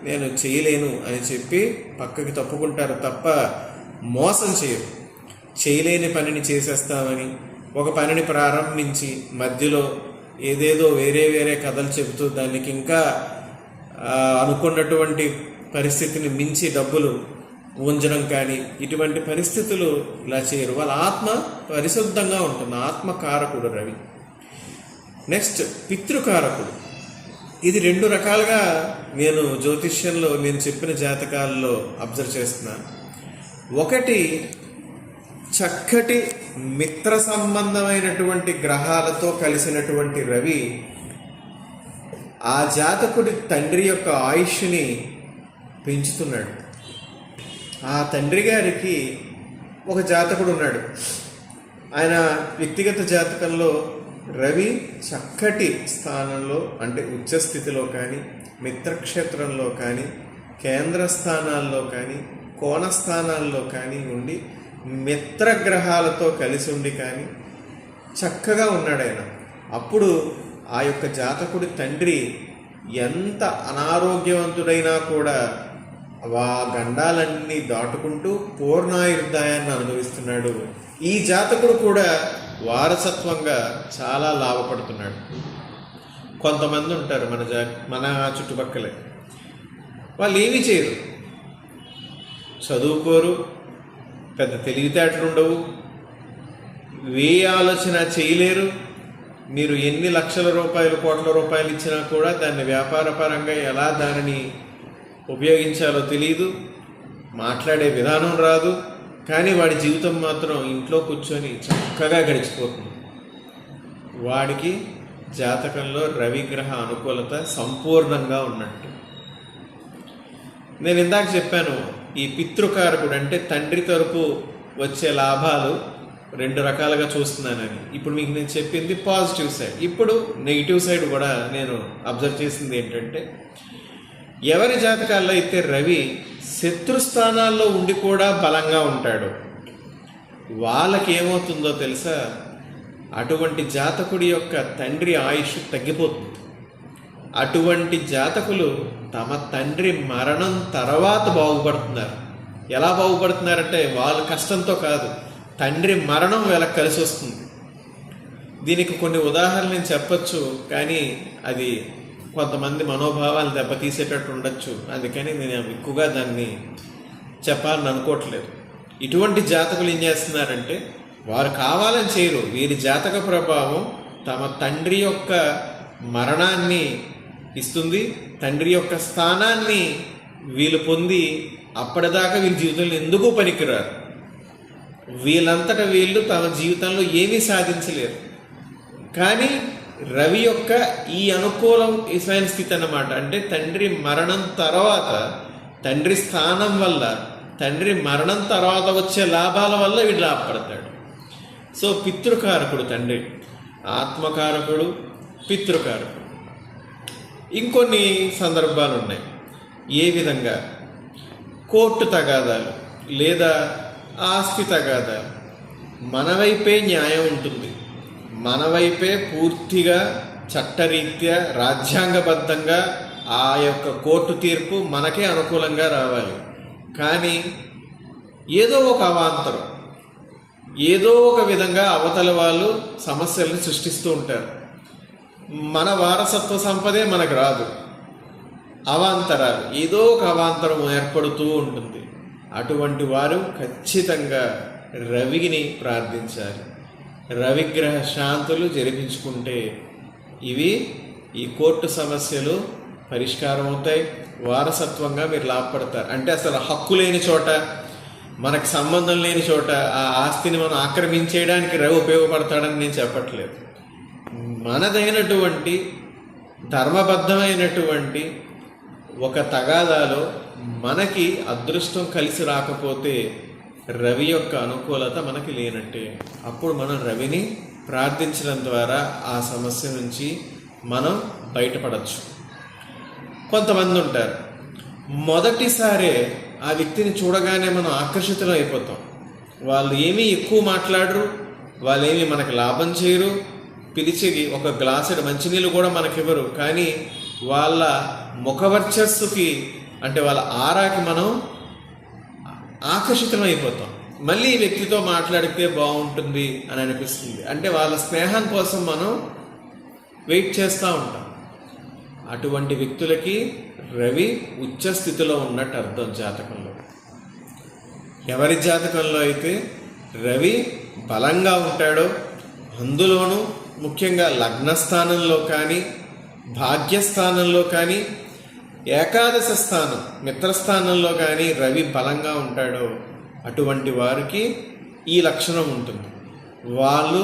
నేను చేయలేను అని చెప్పి పక్కకి తప్పుకుంటారు తప్ప మోసం చేయరు. చేయలేని పనిని చేసేస్తామని ఒక పనిని ప్రారంభించి మధ్యలో ఏదేదో వేరే కథలు చెబుతూ దానికి ఇంకా అనుకున్నటువంటి పరిస్థితిని మించి డబ్బులు ఉంచడం కానీ ఇటువంటి పరిస్థితులు ఇలా చేయరు. వాళ్ళ ఆత్మ పరిశుద్ధంగా ఉంటుంది. ఆత్మకారకుడు రవి. నెక్స్ట్ పితృకారకుడు. ఇది 2 రకాలుగా నేను జ్యోతిష్యంలో నేను చెప్పిన జాతకాల్లో అబ్జర్వ్ చేస్తున్నాను. ఒకటి, చక్కటి మిత్ర సంబంధమైనటువంటి గ్రహాలతో కలిసినటువంటి రవి ఆ జాతకుడి తండ్రి యొక్క ఆయుష్ని పెంచుతున్నాడు. ఆ తండ్రి గారికి ఒక జాతకుడు ఉన్నాడు. ఆయన వ్యక్తిగత జాతకంలో రవి చక్కటి స్థానంలో అంటే ఉచ్చస్థితిలో కానీ, మిత్రక్షేత్రంలో కానీ, కేంద్ర స్థానాల్లో కానీ, కోణ స్థానాల్లో కానీ ఉండి మిత్రగ్రహాలతో కలిసి ఉండి కానీ చక్కగా ఉన్నాడు ఆయన. అప్పుడు ఆ యొక్క జాతకుడి తండ్రి ఎంత అనారోగ్యవంతుడైనా కూడా ఆ గండాలన్నీ దాటుకుంటూ పూర్ణాయుర్దాయాన్ని అనుభవిస్తున్నాడు. ఈ జాతకుడు కూడా వారసత్వంగా చాలా లాభపడుతున్నాడు. కొంతమంది ఉంటారు మన చుట్టుపక్కలే, వాళ్ళు ఏమీ చేయరు, చదువుకోరు, పెద్ద తెలివితేటలు ఉండవు, ఆలోచన చేయలేరు. మీరు ఎన్ని లక్షల రూపాయలు కోట్ల రూపాయలు ఇచ్చినా కూడా దాన్ని వ్యాపారపరంగా ఎలా దానిని ఉపయోగించాలో తెలియదు, మాట్లాడే విధానం రాదు. కానీ వాడి జీవితం మాత్రం ఇంట్లో కూర్చొని చక్కగా గడిచిపోతుంది. వాడికి జాతకంలో రవిగ్రహ అనుకూలత సంపూర్ణంగా ఉన్నట్టు. నేను ఇందాక చెప్పాను, ఈ పితృకారకుడు అంటే తండ్రి తరపు వచ్చే లాభాలు 2 రకాలుగా చూస్తున్నానని. ఇప్పుడు మీకు నేను చెప్పింది పాజిటివ్ సైడ్. ఇప్పుడు నెగిటివ్ సైడ్ కూడా నేను అబ్జర్వ్ చేసింది ఏంటంటే, ఎవరి జాతకాల్లో అయితే రవి శత్రుస్థానాల్లో ఉండి కూడా బలంగా ఉంటాడు, వాళ్ళకి ఏమవుతుందో తెలుసా? అటువంటి జాతకుడి యొక్క తండ్రి ఆయుష్ తగ్గిపోతుంది. అటువంటి జాతకులు తమ తండ్రి మరణం తర్వాత బాగుపడుతున్నారు. ఎలా బాగుపడుతున్నారంటే వాళ్ళ కష్టంతో కాదు, తండ్రి మరణం వీళ్ళకి కలిసి వస్తుంది. దీనికి కొన్ని ఉదాహరణలు నేను చెప్పచ్చు, కానీ అది కొంతమంది మనోభావాలు దెబ్బతీసేటట్టు ఉండొచ్చు. అందుకని నేను ఎక్కువగా దాన్ని చెప్పాలని అనుకోవట్లేదు. ఇటువంటి జాతకులు ఏం చేస్తున్నారంటే, వారు కావాలని చేయరు, వీరి జాతక ప్రభావం తమ తండ్రి యొక్క మరణాన్ని ఇస్తుంది. తండ్రి యొక్క స్థానాన్ని వీళ్ళు పొంది అప్పటిదాకా వీళ్ళ జీవితంలో ఎందుకు పనికిరారు. వీళ్ళంతటా వీళ్ళు తమ జీవితంలో ఏమీ సాధించలేరు. కానీ రవి యొక్క ఈ అనుకూలమైన స్థితి అన్నమాట. అంటే తండ్రి మరణం తర్వాత, తండ్రి స్థానం వల్ల, తండ్రి మరణం తర్వాత వచ్చే లాభాల వల్ల వీడు లాభపడతాడు. సో పితృకారకుడు తండ్రి, ఆత్మకారకుడు, పితృకారకుడు. ఇంకొన్ని సందర్భాలు ఉన్నాయి. ఏ విధంగా? కోర్టు తగాదాలు లేదా ఆస్తి తగాదాలు. మన వైపే న్యాయం ఉంటుంది, మన వైపే పూర్తిగా చట్టరీత్యా రాజ్యాంగబద్ధంగా ఆ యొక్క కోర్టు తీర్పు మనకే అనుకూలంగా రావాలి. కానీ ఏదో ఒక అవాంతరం, ఏదో ఒక విధంగా అవతల వాళ్ళు సమస్యల్ని సృష్టిస్తూ ఉంటారు. మన వారసత్వ సంపదే మనకు రాదు, అవాంతరాలు, ఏదో ఒక అవాంతరం ఏర్పడుతూ ఉంటుంది. అటువంటి వారు ఖచ్చితంగా రవిని ప్రార్థించాలి. రవిగ్రహ శాంతులు జరిపించుకుంటే ఈ కోర్టు సమస్యలు పరిష్కారం అవుతాయి. వారసత్వంగా మీరు లాభపడతారు. అంటే అసలు హక్కు లేని చోట, మనకు సంబంధం లేని చోట ఆ ఆస్తిని మనం ఆక్రమించేయడానికి రవి ఉపయోగపడతాడని నేను చెప్పట్లేదు. మనదైనటువంటి ధర్మబద్ధమైనటువంటి ఒక తగాదాలో మనకి అదృష్టం కలిసి రాకపోతే రవి యొక్క అనుకూలత మనకి లేనట్టే. అప్పుడు మనం రవిని ప్రార్థించడం ద్వారా ఆ సమస్య నుంచి మనం బయటపడవచ్చు. కొంతమంది ఉంటారు, మొదటిసారే ఆ వ్యక్తిని చూడగానే మనం ఆకర్షితులం అయిపోతాం. వాళ్ళు ఏమీ ఎక్కువ మాట్లాడరు, వాళ్ళు ఏమీ మనకు లాభం చేయరు, పిలిచేది ఒక గ్లాసుడు మంచినీళ్ళు కూడా మనకివ్వరు. కానీ వాళ్ళ ముఖవర్చస్సుకి, అంటే వాళ్ళ ఆరాకి మనం ఆకర్షితం అయిపోతాం. మళ్ళీ ఈ వ్యక్తితో మాట్లాడితే బాగుంటుంది అని అనిపిస్తుంది. అంటే వాళ్ళ స్నేహం కోసం మనం వెయిట్ చేస్తూ ఉంటాం. అటువంటి వ్యక్తులకి రవి ఉచ్చ స్థితిలో ఉన్నట్టు అర్థం జాతకంలో. ఎవరి జాతకంలో అయితే రవి బలంగా ఉంటాడో, అందులోనూ ముఖ్యంగా లగ్నస్థానంలో కానీ, భాగ్యస్థానంలో కానీ, ఏకాదశ స్థానం మిత్రస్థానంలో కానీ రవి బలంగా ఉంటాడో, అటువంటి వారికి ఈ లక్షణం ఉంటుంది. వాళ్ళు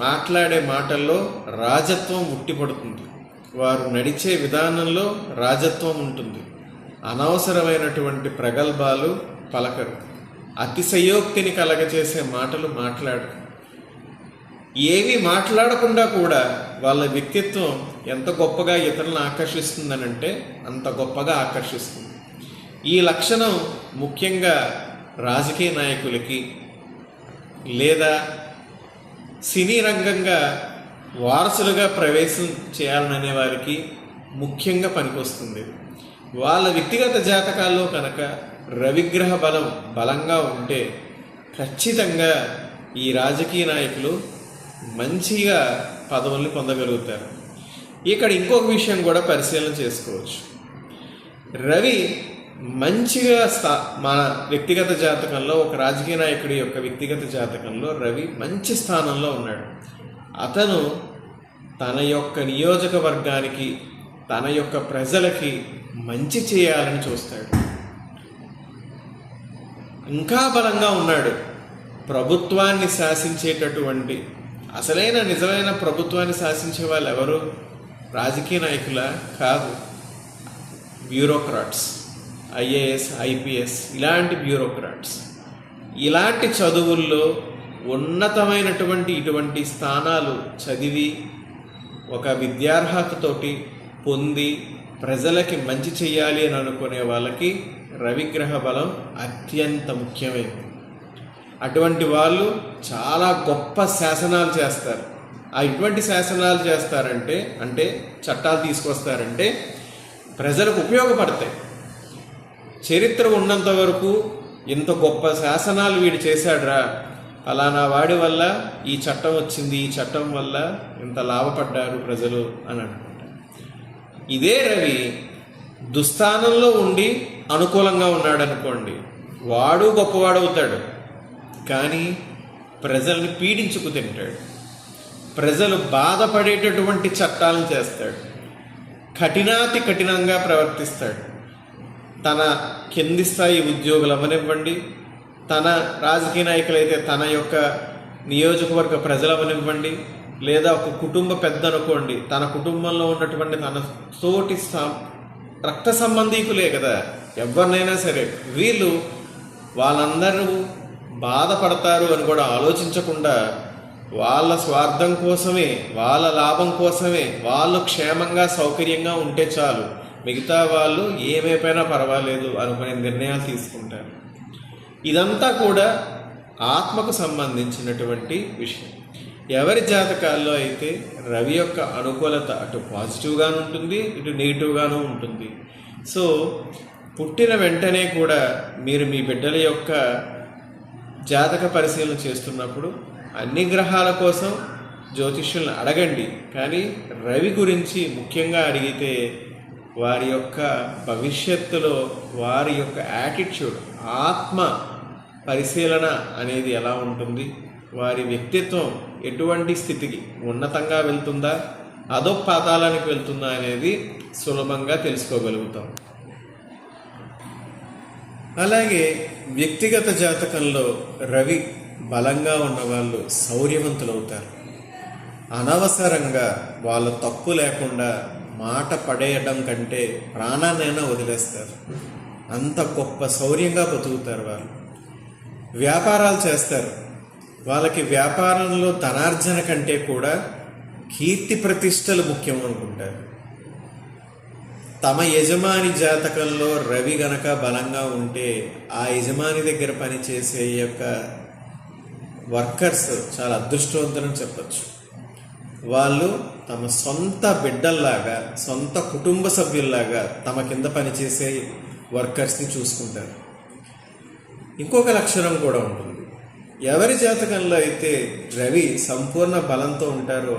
మాట్లాడే మాటల్లో రాజత్వం ఉట్టిపడుతుంది, వారు నడిచే విధానంలో రాజత్వం ఉంటుంది. అనవసరమైనటువంటి ప్రగల్భాలు పలకరు, అతిశయోక్తిని కలగచేసే మాటలు మాట్లాడరు. ఏవి మాట్లాడకుండా కూడా వాళ్ళ వ్యక్తిత్వం ఎంత గొప్పగా ఇతరులను ఆకర్షిస్తుందనంటే అంత గొప్పగా ఆకర్షిస్తుంది. ఈ లక్షణం ముఖ్యంగా రాజకీయ నాయకులకి లేదా సినీ రంగంగా వారసులుగా ప్రవేశం చేయాలనే వారికి ముఖ్యంగా పనికొస్తుంది. వాళ్ళ వ్యక్తిగత జాతకాల్లో కనుక రవిగ్రహ బలం బలంగా ఉంటే ఖచ్చితంగా ఈ రాజకీయ నాయకులు మంచిగా పదవుల్ని పొందగలుగుతారు. ఇక్కడ ఇంకొక విషయం కూడా పరిశీలన చేసుకోవచ్చు. రవి మంచిగా మన వ్యక్తిగత జాతకంలో, ఒక రాజకీయ నాయకుడి యొక్క వ్యక్తిగత జాతకంలో రవి మంచి స్థానంలో ఉన్నాడు. అతను తన యొక్క నియోజకవర్గానికి, తన యొక్క ప్రజలకి మంచి చేయాలని చూస్తాడు. ఇంకా బలంగా ఉన్నాడు. ప్రభుత్వాన్ని శాసించేటటువంటి అసలైన నిజమైన ప్రభుత్వాన్ని శాసించే వాళ్ళు ఎవరు? రాజకీయ నాయకుల కాదు, బ్యూరోక్రాట్స్, ఐఏఎస్, ఐపీఎస్, ఇలాంటి బ్యూరోక్రాట్స్. ఇలాంటి చదువుల్లో ఉన్నతమైనటువంటి ఇటువంటి స్థానాలు చదివి ఒక విద్యార్హతతోటి పొంది ప్రజలకి మంచి చెయ్యాలి అని అనుకునే వాళ్ళకి రవిగ్రహ బలం అత్యంత ముఖ్యమైనది. అటువంటి వాళ్ళు చాలా గొప్ప శాసనాలు చేస్తారు. ఇటువంటి శాసనాలు చేస్తారంటే, అంటే చట్టాలు తీసుకొస్తారంటే ప్రజలకు ఉపయోగపడతాయి. చరిత్ర ఉన్నంత వరకు ఇంత గొప్ప శాసనాలు వీడు చేశాడురా, ఫలానా వాడి వల్ల ఈ చట్టం వచ్చింది, ఈ చట్టం వల్ల ఇంత లాభపడ్డారు ప్రజలు అని అనుకుంటారు. ఇదే రవి దుస్థానంలో ఉండి అనుకూలంగా ఉన్నాడు అనుకోండి, వాడు గొప్పవాడవుతాడు, కానీ ప్రజల్ని పీడించుకు తింటాడు. ప్రజలు బాధపడేటటువంటి చట్టాలను చేస్తాడు. కఠినాతి కఠినంగా ప్రవర్తిస్తాడు. తన కింది స్థాయి ఉద్యోగులు అవనివ్వండి, తన రాజకీయ నాయకులైతే తన యొక్క నియోజకవర్గ ప్రజలు అవనివ్వండి, లేదా ఒక కుటుంబ పెద్ద అనుకోండి, తన కుటుంబంలో ఉన్నటువంటి తన తోటి రక్త సంబంధీకులే కదా, ఎవరినైనా సరే వీళ్ళు వాళ్ళందరూ బాధపడతారు అని కూడా ఆలోచించకుండా వాళ్ళ స్వార్థం కోసమే, వాళ్ళ లాభం కోసమే, వాళ్ళు క్షేమంగా సౌకర్యంగా ఉంటే చాలు, మిగతా వాళ్ళు ఏమైపోయినా పర్వాలేదు అనుకునే నిర్ణయాలు తీసుకుంటారు. ఇదంతా కూడా ఆత్మకు సంబంధించినటువంటి విషయం. ఎవరి జాతకాల్లో అయితే రవి యొక్క అనుకూలత అటు పాజిటివ్గాను ఉంటుంది, ఇటు నెగిటివ్గాను ఉంటుంది. సో పుట్టిన వెంటనే కూడా మీరు మీ బిడ్డల యొక్క జాతక పరిశీలన చేస్తున్నప్పుడు అన్ని గ్రహాల కోసం జ్యోతిష్యులను అడగండి, కానీ రవి గురించి ముఖ్యంగా అడిగితే వారి యొక్క భవిష్యత్తులో వారి యొక్క యాటిట్యూడ్, ఆత్మ పరిశీలన అనేది ఎలా ఉంటుంది, వారి వ్యక్తిత్వం ఎటువంటి స్థితికి ఉన్నతంగా వెళ్తుందా, అదో పాతాళానికి వెళ్తుందా అనేది సులభంగా తెలుసుకోగలుగుతాం. అలాగే వ్యక్తిగత జాతకంలో రవి బలంగా ఉన్నవాళ్ళు శౌర్యవంతులవుతారు. అనవసరంగా వాళ్ళ తప్పు లేకుండా మాట పడేయడం కంటే ప్రాణాన్నైనా వదిలేస్తారు. అంత గొప్ప శౌర్యంగా బతుకుతారు. వాళ్ళు వ్యాపారాలు చేస్తారు. వాళ్ళకి వ్యాపారంలో ధనార్జన కంటే కూడా కీర్తి ప్రతిష్టలు ముఖ్యం అనుకుంటారు. తమ యజమాని జాతకంలో రవి గనక బలంగా ఉంటే ఆ యజమాని దగ్గర పనిచేసే యొక్క వర్కర్స్ చాలా అదృష్టవంతులని చెప్పచ్చు. వాళ్ళు తమ సొంత బిడ్డల్లాగా, సొంత కుటుంబ సభ్యుల్లాగా తమ కింద పనిచేసే వర్కర్స్ని చూసుకుంటారు. ఇంకొక లక్షణం కూడా ఉంటుంది. ఎవరి జాతకంలో అయితే రవి సంపూర్ణ బలంతో ఉంటారో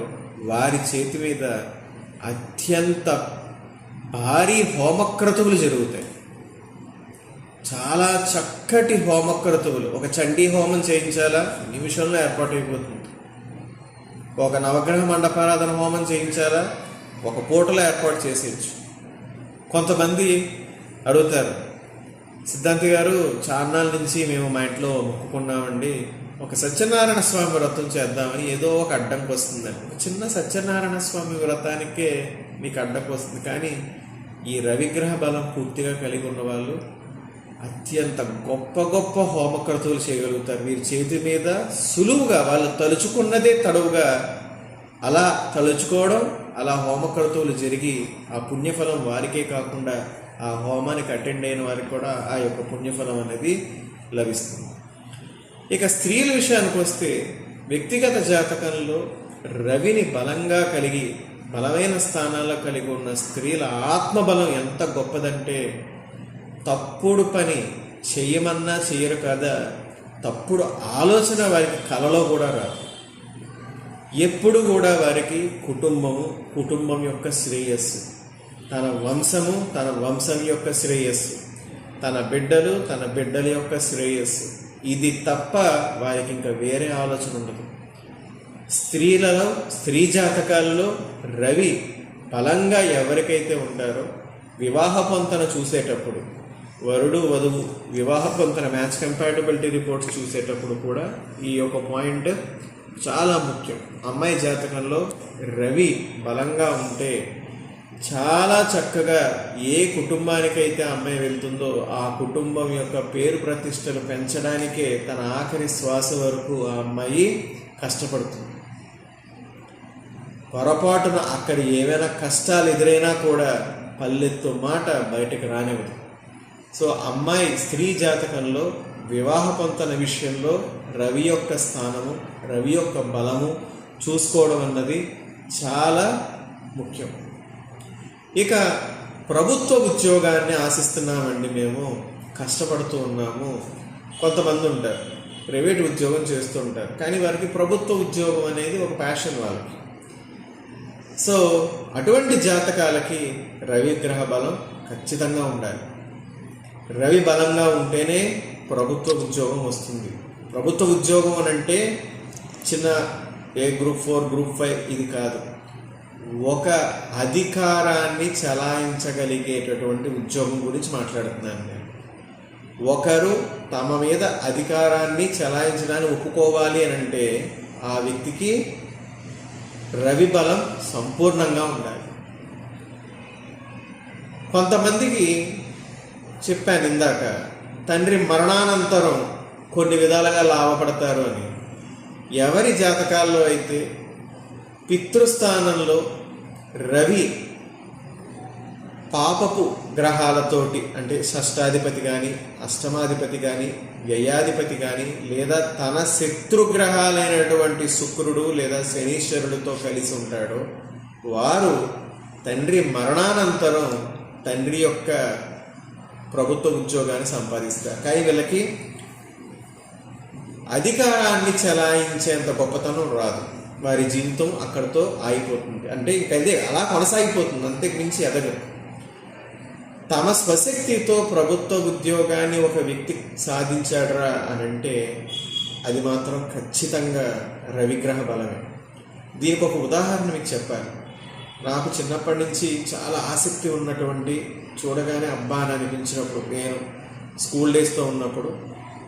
వారి చేతి మీద అత్యంత భారీ హోమక్రతువులు జరుగుతాయి. చాలా చక్కటి హోమక్రతువులు. ఒక చండీ హోమం చేయించాలా, నిమిషంలో ఏర్పాటు అయిపోతుంది. ఒక నవగ్రహ మండపారాధన హోమం చేయించాలా, ఒక పూటలో ఏర్పాటు చేసేయచ్చు. కొంతమంది అడుగుతారు, సిద్ధాంతి గారు చాన్నాళ్ళ నుంచి మేము మా ఇంట్లో మొక్కుకున్నామండి, ఒక సత్యనారాయణ స్వామి వ్రతం చేద్దామని ఏదో ఒక అడ్డంకి వస్తుందండి. ఒక చిన్న సత్యనారాయణ స్వామి వ్రతానికే మీకు అడ్డంకి వస్తుంది. కానీ ఈ రవిగ్రహ బలం పూర్తిగా కలిగి ఉన్న వాళ్ళు అత్యంత గొప్ప గొప్ప హోమక్రతువులు చేయగలుగుతారు. వీరి చేతి మీద సులువుగా వాళ్ళు తలుచుకున్నదే తడువుగా అలా తలుచుకోవడం, అలా హోమక్రతువులు జరిగి ఆ పుణ్యఫలం వారికే కాకుండా ఆ హోమానికి అటెండ్ అయిన వారికి కూడా ఆ యొక్క పుణ్యఫలం అనేది లభిస్తుంది. ఇక స్త్రీల విషయానికి వస్తే వ్యక్తిగత జాతకంలో రవిని బలంగా కలిగి బలమైన స్థానాల్లో కలిగి ఉన్న స్త్రీల ఆత్మబలం ఎంత గొప్పదంటే తప్పుడు పని చెయ్యమన్నా చెయ్యరు కదా, తప్పుడు ఆలోచన వారికి కలలో కూడా రాదు. ఎప్పుడు కూడా వారికి కుటుంబం యొక్క శ్రేయస్సు, తన వంశం యొక్క శ్రేయస్సు, తన బిడ్డల యొక్క శ్రేయస్సు, ఇది తప్ప వారికి ఇంకా వేరే ఆలోచన ఉండదు. స్త్రీ జాతకాల్లో రవి బలంగా ఎవరికైతే ఉంటారో వివాహ పొంతన చూసేటప్పుడు, వరుడు వధువు వివాహ పొంతన మ్యాచ్ కంపాటబిలిటీ రిపోర్ట్స్ చూసేటప్పుడు కూడా ఈ యొక్క పాయింట్ చాలా ముఖ్యం. అమ్మాయి జాతకంలో రవి బలంగా ఉంటే చాలా చక్కగా ఏ కుటుంబానికైతే అమ్మాయి వెళ్తుందో ఆ కుటుంబం యొక్క పేరు ప్రతిష్టలు పెంచడానికే తన ఆఖరి శ్వాస వరకు ఆ అమ్మాయి కష్టపడుతుంది. పొరపాటున అక్కడ ఏమైనా కష్టాలు ఎదురైనా కూడా పల్లెత్తు మాట బయటకు రానివ్వదు. సో అమ్మాయి స్త్రీ జాతకంలో వివాహ పొంతన విషయంలో రవి యొక్క స్థానము, రవి యొక్క బలము చూసుకోవడం అన్నది చాలా ముఖ్యం. ఇక ప్రభుత్వ ఉద్యోగాన్ని ఆశిస్తున్నామండి, మేము కష్టపడుతూ ఉన్నాము. కొంతమంది ఉంటారు ప్రైవేట్ ఉద్యోగం చేస్తూ ఉంటారు, కానీ వారికి ప్రభుత్వ ఉద్యోగం అనేది ఒక ప్యాషన్ వాళ్ళకి. సో అటువంటి జాతకాలకి రవి గ్రహ బలం ఖచ్చితంగా ఉండాలి. రవి బలంగా ఉంటేనే ప్రభుత్వ ఉద్యోగం వస్తుంది. ప్రభుత్వ ఉద్యోగం అని అంటే చిన్న గ్రూప్ 4, గ్రూప్ 5 ఇది కాదు, ఒక అధికారాన్ని చలాయించగలిగేటటువంటి ఉద్యోగం గురించి మాట్లాడుతున్నాను నేను. ఒకరు తమ మీద అధికారాన్ని చలాయించడానికి ఒప్పుకోవాలి అని అంటే ఆ వ్యక్తికి రవి బలం సంపూర్ణంగా ఉండాలి. కొంతమందికి చెప్పాను ఇందాక, తండ్రి మరణానంతరం కొన్ని విధాలుగా లాభపడతారు అని. ఎవరి జాతకాల్లో అయితే పితృస్థానంలో రవి పాపపు గ్రహాలతోటి, అంటే షష్టాధిపతి కానీ అష్టమాధిపతి కానీ వ్యయాధిపతి కానీ లేదా తన శత్రుగ్రహాలైనటువంటి శుక్రుడు లేదా శనీశ్వరుడితో కలిసి ఉంటాడో వారు తండ్రి మరణానంతరం తండ్రి యొక్క ప్రభుత్వ ఉద్యోగాన్ని సంపాదిస్తారు. కానీ వీళ్ళకి అధికారాన్ని చలాయించేంత గొప్పతనం రాదు. వారి జీవితం అక్కడితో ఆగిపోతుంది, అంటే ఇంకదే అలా కొనసాగిపోతుంది, అంతకు మించి ఎదగదు. తమ స్వశక్తితో ప్రభుత్వ ఉద్యోగాన్ని ఒక వ్యక్తి సాధించాడరా అని అంటే అది మాత్రం ఖచ్చితంగా రవిగ్రహ బలమే. దీనికి ఒక ఉదాహరణ మీకు చెప్పాలి. నాకు చిన్నప్పటి నుంచి చాలా ఆసక్తి ఉన్నటువంటి, చూడగానే అబ్బా అని అనిపించినప్పుడు, నేను స్కూల్ డేస్తో ఉన్నప్పుడు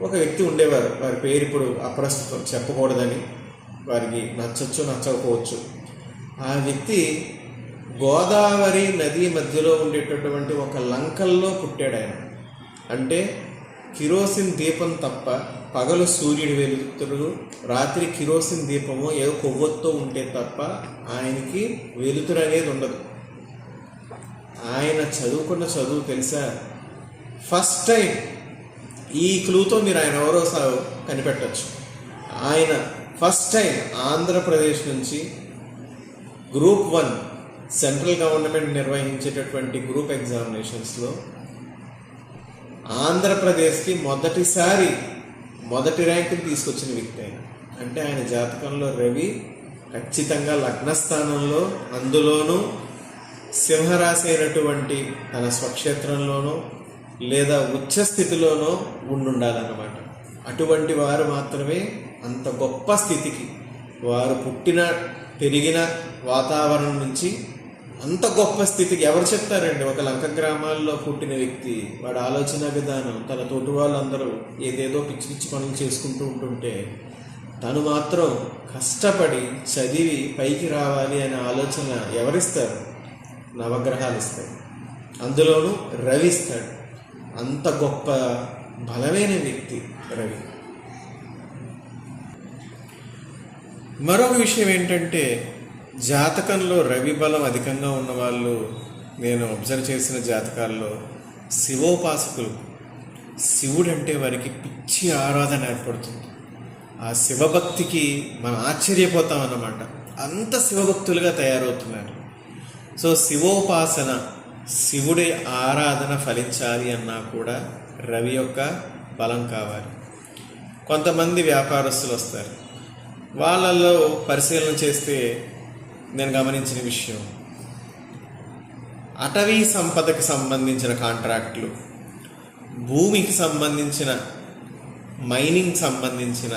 ఒక వ్యక్తి ఉండేవారు. వారి పేరు ఇప్పుడు అప్రస్తుతం, చెప్పకూడదని, వారికి నచ్చచ్చు నచ్చకపోవచ్చు. ఆ వ్యక్తి గోదావరి నది మధ్యలో ఉండేటటువంటి ఒక లంకల్లో పుట్టాడు ఆయన. అంటే కిరోసిన్ దీపం తప్ప పగలు సూర్యుడు వెలుతురు, రాత్రి కిరోసిన్ దీపము ఏ కొవ్వొత్తో ఉంటే తప్ప ఆయనకి వెలుతురు అనేది ఉండదు. ఆయన చదువుకున్న చదువు తెలుసా? ఫస్ట్ టైం ఈ క్లూతో మీరు ఆయన ఎవరో కనిపెట్టచ్చు. ఆయన ఫస్ట్ టైం ఆంధ్రప్రదేశ్ నుంచి గ్రూప్ 1 సెంట్రల్ గవర్నమెంట్ నిర్వహించేటటువంటి గ్రూప్ ఎగ్జామినేషన్స్లో ఆంధ్రప్రదేశ్కి మొదటి ర్యాంకుని తీసుకొచ్చిన వ్యక్తి ఆయన. అంటే ఆయన జాతకంలో రవి ఖచ్చితంగా లగ్నస్థానంలో, అందులోనూ సింహరాశి అయినటువంటి తన స్వక్షేత్రంలోనో లేదా ఉచ్చస్థితిలోనో ఉండాలన్నమాట. అటువంటి వారు మాత్రమే అంత గొప్ప స్థితికి, వారు పుట్టిన పెరిగిన వాతావరణం నుంచి అంత గొప్ప స్థితికి ఎవరు చెప్తారండి? ఒక లంక గ్రామాల్లో పుట్టిన వ్యక్తి, వాడి ఆలోచన విధానం, తన తోటి వాళ్ళందరూ ఏదేదో పిచ్చి పిచ్చి పనులు చేసుకుంటూ ఉంటుంటే తను మాత్రం కష్టపడి చదివి పైకి రావాలి అనే ఆలోచన ఎవరిస్తారు? నవగ్రహాలు ఇస్తాయి, అందులోనూ రవి ఇస్తాడు. అంత గొప్ప బలమైన వ్యక్తి రవి. మరొక విషయం ఏంటంటే, జాతకంలో రవి బలం అధికంగా ఉన్నవాళ్ళు, నేను అబ్జర్వ్ చేసిన జాతకాల్లో శివోపాసకులు, శివుడంటే వారికి పిచ్చి ఆరాధన ఏర్పడుతుంది. ఆ శివభక్తికి మనం ఆశ్చర్యపోతాం అన్నమాట. అంత శివభక్తులుగా తయారవుతున్నారు. సో శివోపాసన, శివుడి ఆరాధన ఫలించాలి అన్నా కూడా రవి యొక్క బలం కావాలి. కొంతమంది వ్యాపారస్తులు వస్తారు, వాళ్ళల్లో పరిశీలన చేస్తే నేను గమనించిన విషయం, అటవీ సంపదకి సంబంధించిన కాంట్రాక్టులు, భూమికి సంబంధించిన మైనింగ్ సంబంధించిన,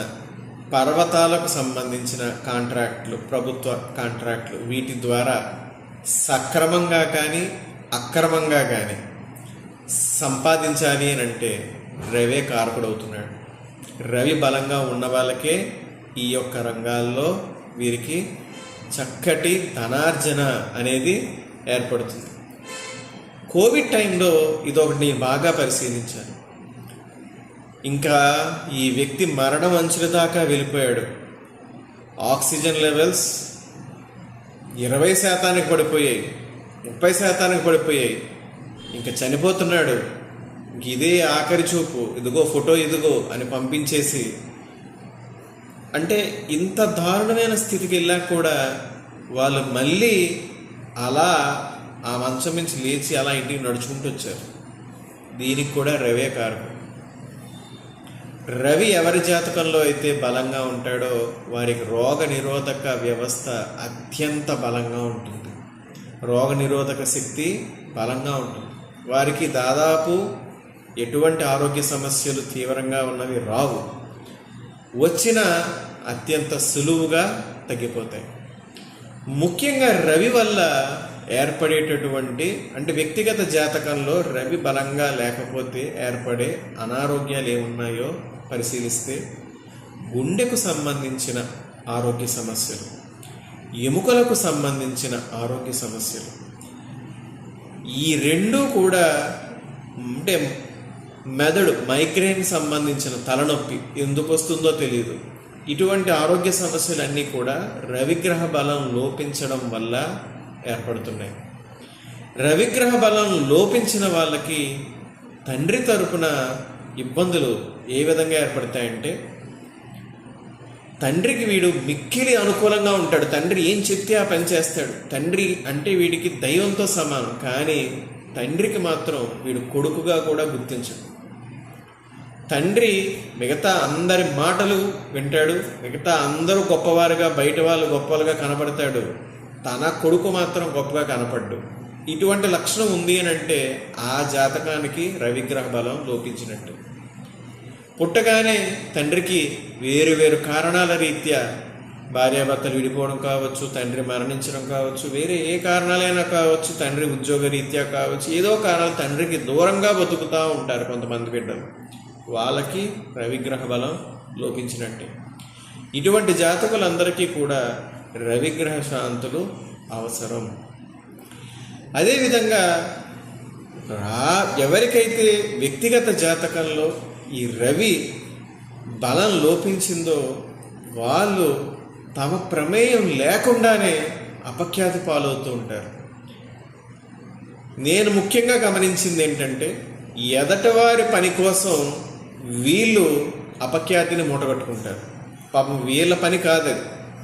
పర్వతాలకు సంబంధించిన కాంట్రాక్టులు, ప్రభుత్వ కాంట్రాక్టులు, వీటి ద్వారా సక్రమంగా కానీ అక్రమంగా కానీ సంపాదించాలి అని అంటే రవే కారకుడవుతున్నాడు. రవి బలంగా ఉన్న వాళ్ళకే ఈ యొక్క రంగాల్లో వీరికి చక్కటి ధనార్జన అనేది ఏర్పడుతుంది. కోవిడ్ టైంలో ఇదొకటి నేను బాగా పరిశీలించాను. ఇంకా ఈ వ్యక్తి మరణం అంచుల దాకా వెళ్ళిపోయాడు. ఆక్సిజన్ లెవెల్స్ 20% పడిపోయాయి, 30% పడిపోయాయి. ఇంకా చనిపోతున్నాడు. ఇదే ఆఖరి చూపు, ఇదిగో ఫోటో ఇదిగో అని పంపించేసి, అంటే ఇంత దారుణమైన స్థితికి వెళ్ళాక కూడా వాళ్ళు మళ్ళీ అలా ఆ మంచం నుంచి లేచి అలా ఇంటికి నడుచుకుంటూ వచ్చారు. దీనికి కూడా రవే కారణం. రవి ఎవరి జాతకంలో అయితే బలంగా ఉంటాడో వారికి రోగ నిరోధక వ్యవస్థ అత్యంత బలంగా ఉంటుంది. రోగ నిరోధక శక్తి బలంగా ఉంటుంది. వారికి దాదాపు ఎటువంటి ఆరోగ్య సమస్యలు తీవ్రంగా ఉన్నవి రావు. వచ్చిన అత్యంత సులువుగా తగ్గిపోతాయి. ముఖ్యంగా రవి వల్ల ఏర్పడేటటువంటి, అంటే వ్యక్తిగత జాతకంలో రవి బలంగా లేకపోతే ఏర్పడే అనారోగ్యాలు ఏమున్నాయో పరిశీలిస్తే గుండెకు సంబంధించిన ఆరోగ్య సమస్యలు, ఎముకలకు సంబంధించిన ఆరోగ్య సమస్యలు, ఈ రెండూ కూడా, అంటే మెదడు మైగ్రేన్ సంబంధించిన తలనొప్పి ఎందుకు వస్తుందో తెలియదు, ఇటువంటి ఆరోగ్య సమస్యలన్నీ కూడా రవిగ్రహ బలం లోపించడం వల్ల ఏర్పడుతున్నాయి. రవిగ్రహ బలం లోపించిన వాళ్ళకి తండ్రి తరపున ఇబ్బందులు ఏ విధంగా ఏర్పడతాయంటే, తండ్రికి వీడు మిక్కిలి అనుకూలంగా ఉంటాడు. తండ్రి ఏం చెప్తే ఆ పని చేస్తాడు. తండ్రి అంటే వీడికి దైవంతో సమానం. కానీ తండ్రికి మాత్రం వీడు కొడుకుగా కూడా గుర్తించడు. తండ్రి మిగతా అందరి మాటలు వింటాడు, మిగతా అందరూ గొప్పవారుగా, బయట వాళ్ళు గొప్పలుగా కనపడతాడు, తన కొడుకు మాత్రం గొప్పగా కనపడ్డు. ఇటువంటి లక్షణం ఉంది అని అంటే ఆ జాతకానికి రవిగ్రహ బలం లోపించినట్టు. పుట్టగానే తండ్రికి వేరు వేరు కారణాల రీత్యా భార్యాభర్తలు విడిపోవడం కావచ్చు, తండ్రి మరణించడం కావచ్చు, వేరే ఏ కారణాలైనా కావచ్చు, తండ్రి ఉద్యోగ రీత్యా కావచ్చు, ఏదో కారణాలు తండ్రికి దూరంగా బతుకుతూ ఉంటారు కొంతమంది బిడ్డలు. వాళ్ళకి రవిగ్రహ బలం లోపించినట్టే. ఇటువంటి జాతకులందరికీ కూడా రవిగ్రహ శాంతులు అవసరం. అదేవిధంగా ఎవరికైతే వ్యక్తిగత జాతకంలో ఈ రవి బలం లోపించిందో వాళ్ళు తమ ప్రమేయం లేకుండానే అపఖ్యాతి పాలవుతూ ఉంటారు. నేను ముఖ్యంగా గమనించింది ఏంటంటే, ఎదటవారి పని కోసం వీళ్ళు అపఖ్యాతిని మూటగట్టుకుంటారు. పాపం వీళ్ళ పని కాదు,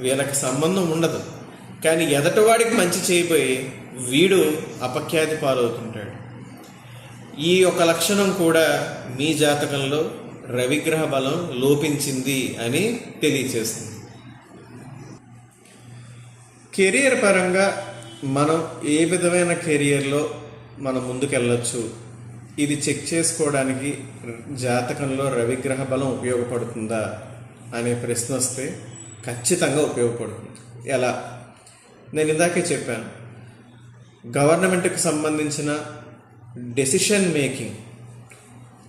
వీళ్ళకి సంబంధం ఉండదు. కానీ ఎదటవాడికి మంచి చేయబోయి వీడు అపఖ్యాతి పాలవుతుంటాడు. ఈ ఒక లక్షణం కూడా మీ జాతకంలో రవిగ్రహ బలం లోపించింది అని తెలియచేస్తుంది. కెరియర్ పరంగా మనం ఏ విధమైన కెరియర్లో మనం ముందుకెళ్ళచ్చు, ఇది చెక్ చేసుకోవడానికి జాతకంలో రవిగ్రహ బలం ఉపయోగపడుతుందా అనే ప్రశ్న వస్తే ఖచ్చితంగా ఉపయోగపడుతుంది. ఎలా? నేను ఇందాకే చెప్పాను, గవర్నమెంట్కి సంబంధించిన డెసిషన్ మేకింగ్,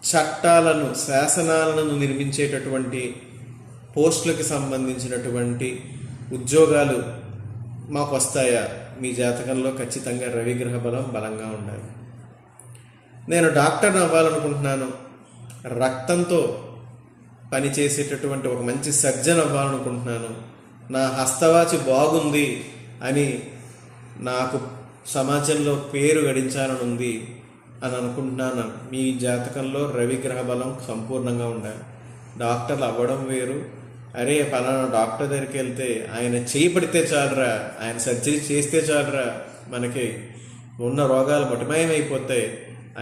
చట్టాలను, శాసనాలను నిర్మించేటటువంటి పోస్టులకి సంబంధించినటువంటి ఉద్యోగాలు మాకు వస్తాయా? మీ జాతకంలో ఖచ్చితంగా రవిగ్రహ బలం బలంగా ఉండాలి. నేను డాక్టర్ని అవ్వాలనుకుంటున్నాను, రక్తంతో పనిచేసేటటువంటి ఒక మంచి సర్జన్ అవ్వాలనుకుంటున్నాను, నా హస్తవాచి బాగుంది అని నాకు సమాజంలో పేరు గడించాలని ఉంది అని అనుకుంటున్నాను. మీ జాతకంలో రవిగ్రహ బలం సంపూర్ణంగా ఉండాలి. డాక్టర్లు అవ్వడం వేరు, అరే ఫలానా డాక్టర్ దగ్గరికి వెళ్తే ఆయన చేయి పడితే చాలరా, ఆయన సర్జరీ చేస్తే చాలరా, మనకి ఉన్న రోగాలు మటుమయమైపోతాయి,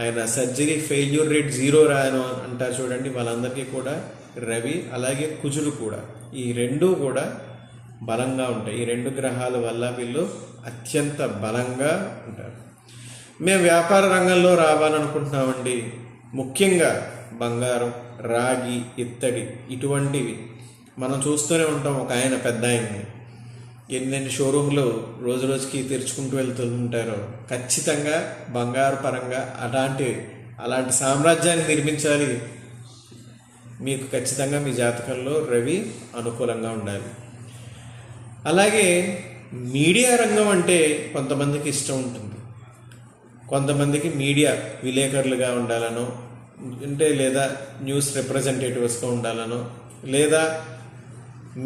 ఆయన సర్జరీ ఫెయిల్యూర్ రేట్ 0 రాను అంటారు చూడండి. వాళ్ళందరికీ కూడా రవి అలాగే కుజుడు కూడా, ఈ రెండూ కూడా బలంగా ఉంటాయి. ఈ 2 గ్రహాల వల్ల వీళ్ళు అత్యంత బలంగా ఉంటారు. మేము వ్యాపార రంగంలో రావాలనుకుంటున్నామండి. ముఖ్యంగా బంగారం, రాగి, ఇత్తడి ఇటువంటివి మనం చూస్తూనే ఉంటాం. ఒక ఆయన పెద్ద ఆయన్ని ఎన్నెన్ని షోరూంలు రోజు రోజుకి తెరుచుకుంటూ వెళ్తుంటారో, ఖచ్చితంగా బంగారు పరంగా అలాంటి సామ్రాజ్యాన్ని నిర్మించాలి. మీకు ఖచ్చితంగా మీ జాతకంలో రవి అనుకూలంగా ఉండాలి. అలాగే మీడియా రంగం అంటే కొంతమందికి ఇష్టం ఉంటుంది. కొంతమందికి మీడియా విలేకరులుగా ఉండాలనో, లేదా న్యూస్ రిప్రజెంటేటివ్స్గా ఉండాలనో, లేదా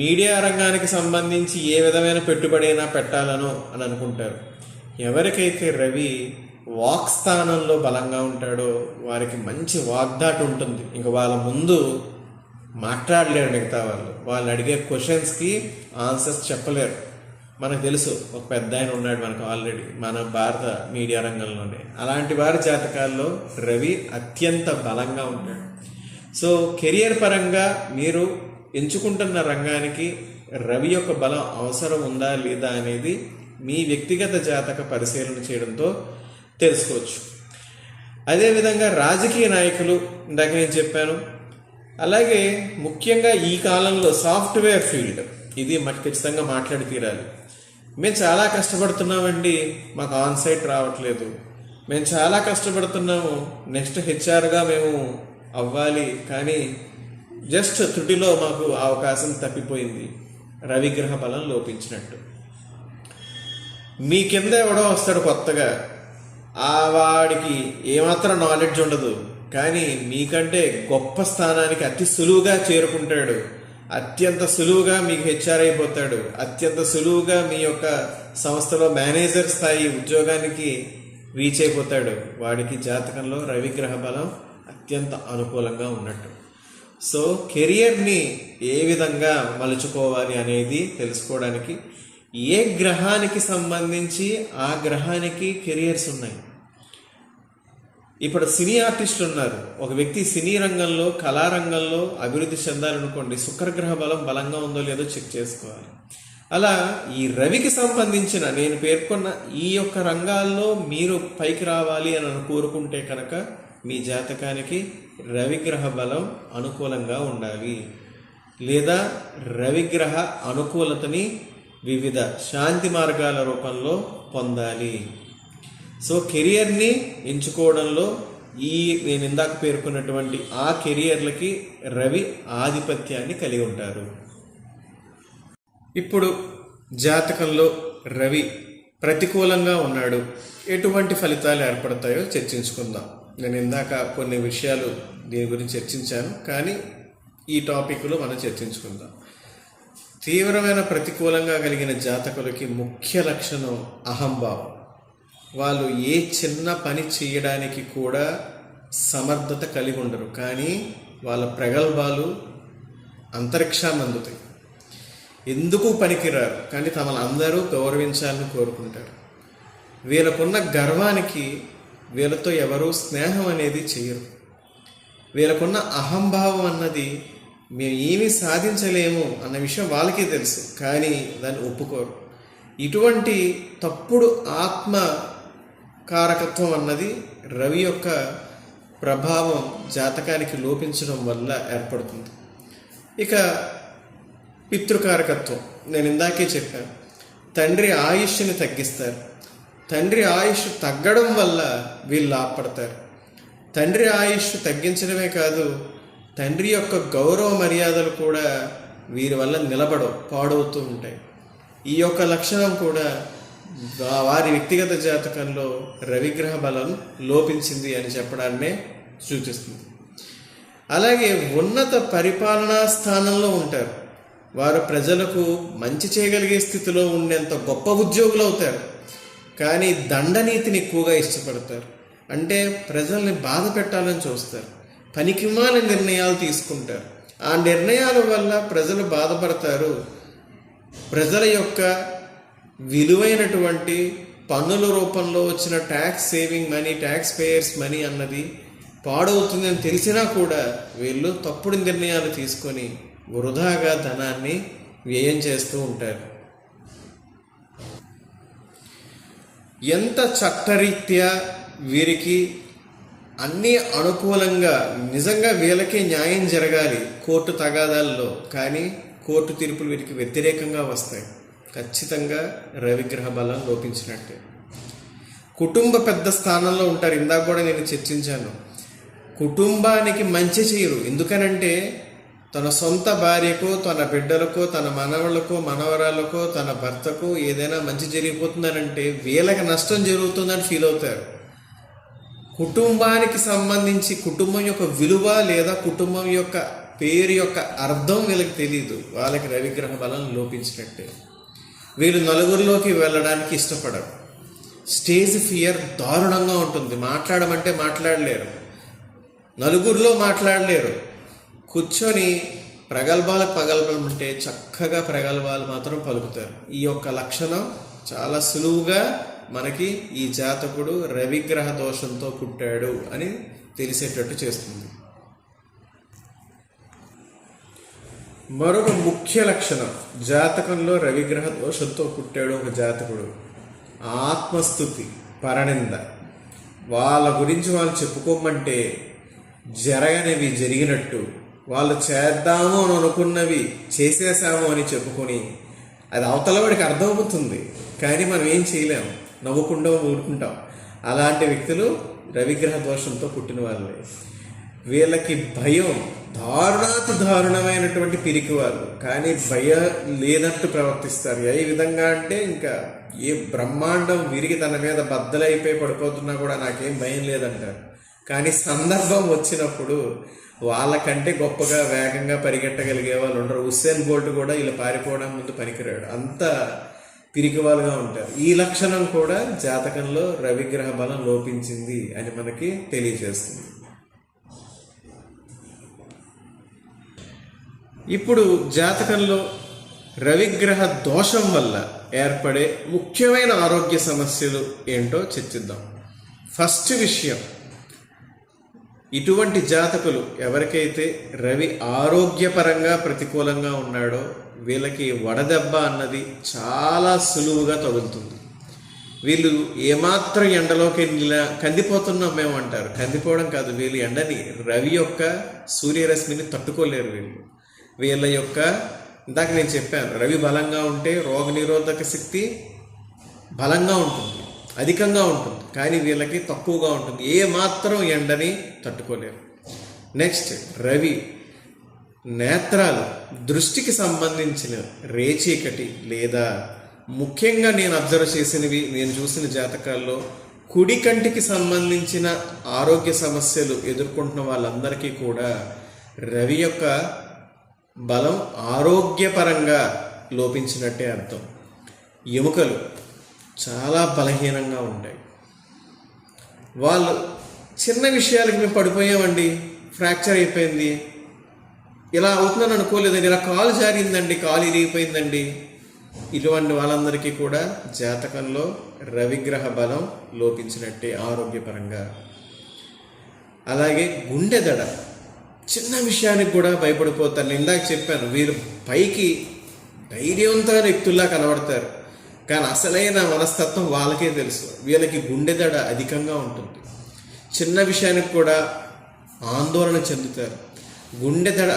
మీడియా రంగానికి సంబంధించి ఏ విధమైన పెట్టుబడి అయినా పెట్టాలనో అని అనుకుంటారు. ఎవరికైతే రవి వాక్ స్థానంలో బలంగా ఉంటాడో వారికి మంచి వాగ్దాటి ఉంటుంది. ఇంకా వాళ్ళ ముందు మాట్లాడలేరు మిగతా వాళ్ళు అడిగే క్వశ్చన్స్కి ఆన్సర్స్ చెప్పలేరు. మనకు తెలుసు, ఒక పెద్ద ఆయన ఉన్నాడు మనకు ఆల్రెడీ మన భారత మీడియా రంగంలోనే. అలాంటి వారి జాతకాల్లో రవి అత్యంత బలంగా ఉంటాడు. సో కెరియర్ పరంగా మీరు ఎంచుకుంటున్న రంగానికి రవి యొక్క బలం అవసరం ఉందా లేదా అనేది మీ వ్యక్తిగత జాతక పరిశీలన చేయడంతో తెలుసుకోవచ్చు. అదేవిధంగా రాజకీయ నాయకులు ఇందాక నేను చెప్పాను. అలాగే ముఖ్యంగా ఈ కాలంలో సాఫ్ట్వేర్ ఫీల్డ్, ఇది మనకు ఖచ్చితంగా మాట్లాడి తీరాలి. మేము చాలా కష్టపడుతున్నామండి, మాకు ఆన్సైట్ రావట్లేదు, మేము చాలా కష్టపడుతున్నాము, నెక్స్ట్ హెచ్ఆర్గా మేము అవ్వాలి, కానీ జస్ట్ త్రుటిలో మాకు అవకాశం తప్పిపోయింది. రవిగ్రహ బలం లోపించినట్టు. మీ కింద ఎవడో వస్తాడు కొత్తగా, వాడికి ఏమాత్రం నాలెడ్జ్ ఉండదు, కానీ మీకంటే గొప్ప స్థానానికి అతి సులువుగా చేరుకుంటాడు. అత్యంత సులువుగా మీకు హెచ్ఆర్ అయిపోతాడు. అత్యంత సులువుగా మీ యొక్క సంస్థలో మేనేజర్ స్థాయి ఉద్యోగానికి రీచ్ అయిపోతాడు. వాడికి జాతకంలో రవిగ్రహ బలం అత్యంత అనుకూలంగా ఉన్నట్టు. సో కెరియర్ని ఏ విధంగా మలుచుకోవాలి అనేది తెలుసుకోవడానికి ఏ గ్రహానికి సంబంధించి ఆ గ్రహానికి కెరియర్స్ ఉన్నాయి. ఇప్పుడు సినీ ఆర్టిస్టులు ఉన్నారు. ఒక వ్యక్తి సినీ రంగంలో, కళారంగంలో అభివృద్ధి చెందాలనుకోండి, శుక్రగ్రహ బలం బలంగా ఉందో లేదో చెక్ చేసుకోవాలి. అలా ఈ రవికి సంబంధించిన నేను పేర్కొన్న ఈ యొక్క రంగాల్లో మీరు పైకి రావాలి అని కోరుకుంటే కనుక మీ జాతకానికి రవిగ్రహ బలం అనుకూలంగా ఉండాలి. లేదా రవిగ్రహ అనుకూలతని వివిధ శాంతి మార్గాల రూపంలో పొందాలి. సో కెరియర్ని ఎంచుకోవడంలో నేను ఇందాక పేర్కొన్నటువంటి ఆ కెరియర్లకి రవి ఆధిపత్యాన్ని కలిగి ఉంటారు. ఇప్పుడు జాతకంలో రవి ప్రతికూలంగా ఉన్నాడు, ఎటువంటి ఫలితాలు ఏర్పడతాయో చర్చించుకుందాం. నేను ఇందాక కొన్ని విషయాలు దీని గురించి చర్చించాను, కానీ ఈ టాపిక్లో మనం చర్చించుకుందాం. తీవ్రమైన ప్రతికూలంగా కలిగిన జాతకులకి ముఖ్య లక్షణం అహంభావం. వాళ్ళు ఏ చిన్న పని చేయడానికి కూడా సమర్థత కలిగి ఉండరు, కానీ వాళ్ళ ప్రగల్భాలు అంతరిక్షాన్ని అందుతాయి. ఎందుకు పనికిరారు, కానీ తమను అందరూ గౌరవించాలని కోరుకుంటారు. వీళ్ళకున్న గర్వానికి వీళ్ళతో ఎవరూ స్నేహం అనేది చేయరు. వీళ్ళకున్న అహంభావం అన్నది మేము ఏమీ సాధించలేము అన్న విషయం వాళ్ళకే తెలుసు, కానీ దాన్ని ఒప్పుకోరు. ఇటువంటి తప్పుడు ఆత్మ కారకత్వం అన్నది రవి యొక్క ప్రభావం జాతకానికి లోపించడం వల్ల ఏర్పడుతుంది. ఇక పితృకారకత్వం నేను ఇందాకే చెప్పాను. తండ్రి ఆయుష్ని తగ్గిస్తారు. తండ్రి ఆయుష్ తగ్గడం వల్ల వీళ్ళు ఆపడతారు. తండ్రి ఆయుష్ తగ్గించడమే కాదు, తండ్రి యొక్క గౌరవ మర్యాదలు కూడా వీరి వల్ల నిలబడవు, పాడవుతూ ఉంటాయి. ఈ యొక్క లక్షణం కూడా వారి వ్యక్తిగత జాతకంలో రవిగ్రహ బలం లోపించింది అని చెప్పడాన్నే సూచిస్తుంది. అలాగే ఉన్నత పరిపాలనా స్థానంలో ఉంటారు. వారు ప్రజలకు మంచి చేయగలిగే స్థితిలో ఉండేంత గొప్ప ఉద్యోగులు అవుతారు, కానీ దండనీతిని ఎక్కువగా ఇష్టపడతారు. అంటే ప్రజల్ని బాధ పెట్టాలని చూస్తారు, పనికిమాల నిర్ణయాలు తీసుకుంటారు. ఆ నిర్ణయాల వల్ల ప్రజలు బాధపడతారు. ప్రజల యొక్క విలువైనటువంటి పన్నుల రూపంలో వచ్చిన tax saving money, tax payers money అన్నది పాడవుతుందని తెలిసినా కూడా వీళ్ళు తప్పుడు నిర్ణయాలు తీసుకొని వృధాగా ధనాన్ని వ్యయం చేస్తూ ఉంటారు. ఎంత చట్టరీత్యా వీరికి అన్నీ అనుకూలంగా నిజంగా వీళ్ళకే న్యాయం జరగాలి కోర్టు తగాదాల్లో, కానీ కోర్టు తీర్పులు వీరికి వ్యతిరేకంగా వస్తాయి. ఖచ్చితంగా రవిగ్రహ బలం లోపించినట్టే. కుటుంబ పెద్ద స్థానంలో ఉంటారు. ఇందాక కూడా నేను చర్చించాను. కుటుంబానికి మంచి చేయరు. ఎందుకనంటే తన సొంత భార్యకో, తన బిడ్డలకో, తన మనవళ్ళకో, మనవరాలకో, తన భర్తకో ఏదైనా మంచి జరిగిపోతుందనంటే వీళ్ళకి నష్టం జరుగుతుందని ఫీల్ అవుతారు. కుటుంబానికి సంబంధించి కుటుంబం యొక్క విలువ లేదా కుటుంబం యొక్క పేరు యొక్క అర్థం వీళ్ళకి తెలియదు. వాళ్ళకి రవిగ్రహ బలం లోపించినట్టే. వీళ్ళు నలుగురిలోకి వెళ్ళడానికి ఇష్టపడరు. స్టేజ్ ఫియర్ దారుణంగా ఉంటుంది. మాట్లాడమంటే మాట్లాడలేరు, నలుగురిలో మాట్లాడలేరు. కూర్చొని పగలబలమంటే చక్కగా ప్రగల్భాలు మాత్రం పలుకుతారు. ఈ యొక్క లక్షణం చాలా సులువుగా మనకి ఈ జాతకుడు రవిగ్రహ దోషంతో పుట్టాడు అని తెలిసేటట్టు చేస్తుంది. మరొక ముఖ్య లక్షణం జాతకంలో రవిగ్రహ దోషంతో పుట్టాడు ఒక జాతకుడు, ఆత్మస్థుతి, పరనింద. వాళ్ళ గురించి వాళ్ళు చెప్పుకోమంటే జరగనివి జరిగినట్టు, వాళ్ళు చేద్దాము అని అనుకున్నవి చేసేసాము అని చెప్పుకొని అది అవతల వాడికి అర్థమవుతుంది, కానీ మనం ఏం చేయలేము, నవ్వుకుండా ఊరుకుంటాం. అలాంటి వ్యక్తులు రవిగ్రహ దోషంతో పుట్టిన వాళ్ళే. వీళ్ళకి భయం దారుణమైనటువంటి పిరికి వాళ్ళు, కానీ భయం లేనట్టు ప్రవర్తిస్తారు. ఏ విధంగా అంటే ఇంకా ఏ బ్రహ్మాండం విరిగి తన మీద బద్దలైపోయి పడిపోతున్నా కూడా నాకేం భయం లేదంటారు. కానీ సందర్భం వచ్చినప్పుడు వాళ్ళకంటే గొప్పగా వేగంగా పరిగెట్టగలిగే వాళ్ళు ఉండరు. ఉస్సేన్ బోల్ట్ కూడా ఇలా పారిపోవడం ముందు పనికిరాడు, అంత పిరికి వాళ్ళుగా ఉంటారు. ఈ లక్షణం కూడా జాతకంలో రవిగ్రహ బలం లోపించింది అని మనకి తెలియజేస్తుంది. ఇప్పుడు జాతకంలో రవిగ్రహ దోషం వల్ల ఏర్పడే ముఖ్యమైన ఆరోగ్య సమస్యలు ఏంటో చర్చిద్దాం. ఫస్ట్ విషయం, ఇటువంటి జాతకులు ఎవరికైతే రవి ఆరోగ్యపరంగా ప్రతికూలంగా ఉన్నాడో వీళ్ళకి వడదెబ్బ అన్నది చాలా సులువుగా తగులుతుంది. వీళ్ళు ఏమాత్రం ఎండలోకి కందిపోతున్నాం మేము అంటారు. కందిపోవడం కాదు, వీళ్ళు ఎండని, రవి యొక్క సూర్యరశ్మిని తట్టుకోలేరు. వీళ్ళ యొక్క ఇందాక నేను చెప్పాను, రవి బలంగా ఉంటే రోగనిరోధక శక్తి బలంగా ఉంటుంది, అధికంగా ఉంటుంది, కానీ వీళ్ళకి తక్కువగా ఉంటుంది. ఏ మాత్రం ఎండని తట్టుకోలేరు. నెక్స్ట్, రవి నేత్రాలు, దృష్టికి సంబంధించిన రేచీకటి లేదా ముఖ్యంగా నేను అబ్జర్వ్ చేసినవి, నేను చూసిన జాతకాల్లో కుడి కంటికి సంబంధించిన ఆరోగ్య సమస్యలు ఎదుర్కొంటున్న వాళ్ళందరికీ కూడా రవి యొక్క బలం ఆరోగ్యపరంగా లోపించినట్టే అర్థం. ఎముకలు చాలా బలహీనంగా ఉంటాయి. వాళ్ళు చిన్న విషయాలకి మేము పడిపోయామండి, ఫ్రాక్చర్ అయిపోయింది, ఇలా అవుతుందని అనుకోలేదండి, ఇలా కాలు జారిందండి, కాలు ఇరిగిపోయిందండి, ఇటువంటి వాళ్ళందరికీ కూడా జాతకంలో రవిగ్రహ బలం లోపించినట్టే ఆరోగ్యపరంగా. అలాగే గుండె దడ, చిన్న విషయానికి కూడా భయపడిపోతారు. నేను ఇందాక చెప్పాను, వీరు పైకి ధైర్యవంతమైన వ్యక్తుల్లా కనబడతారు, కానీ అసలైన మనస్తత్వం వాళ్ళకే తెలుసు. వీళ్ళకి గుండె దడ అధికంగా ఉంటుంది. చిన్న విషయానికి కూడా ఆందోళన చెందుతారు. గుండె దడ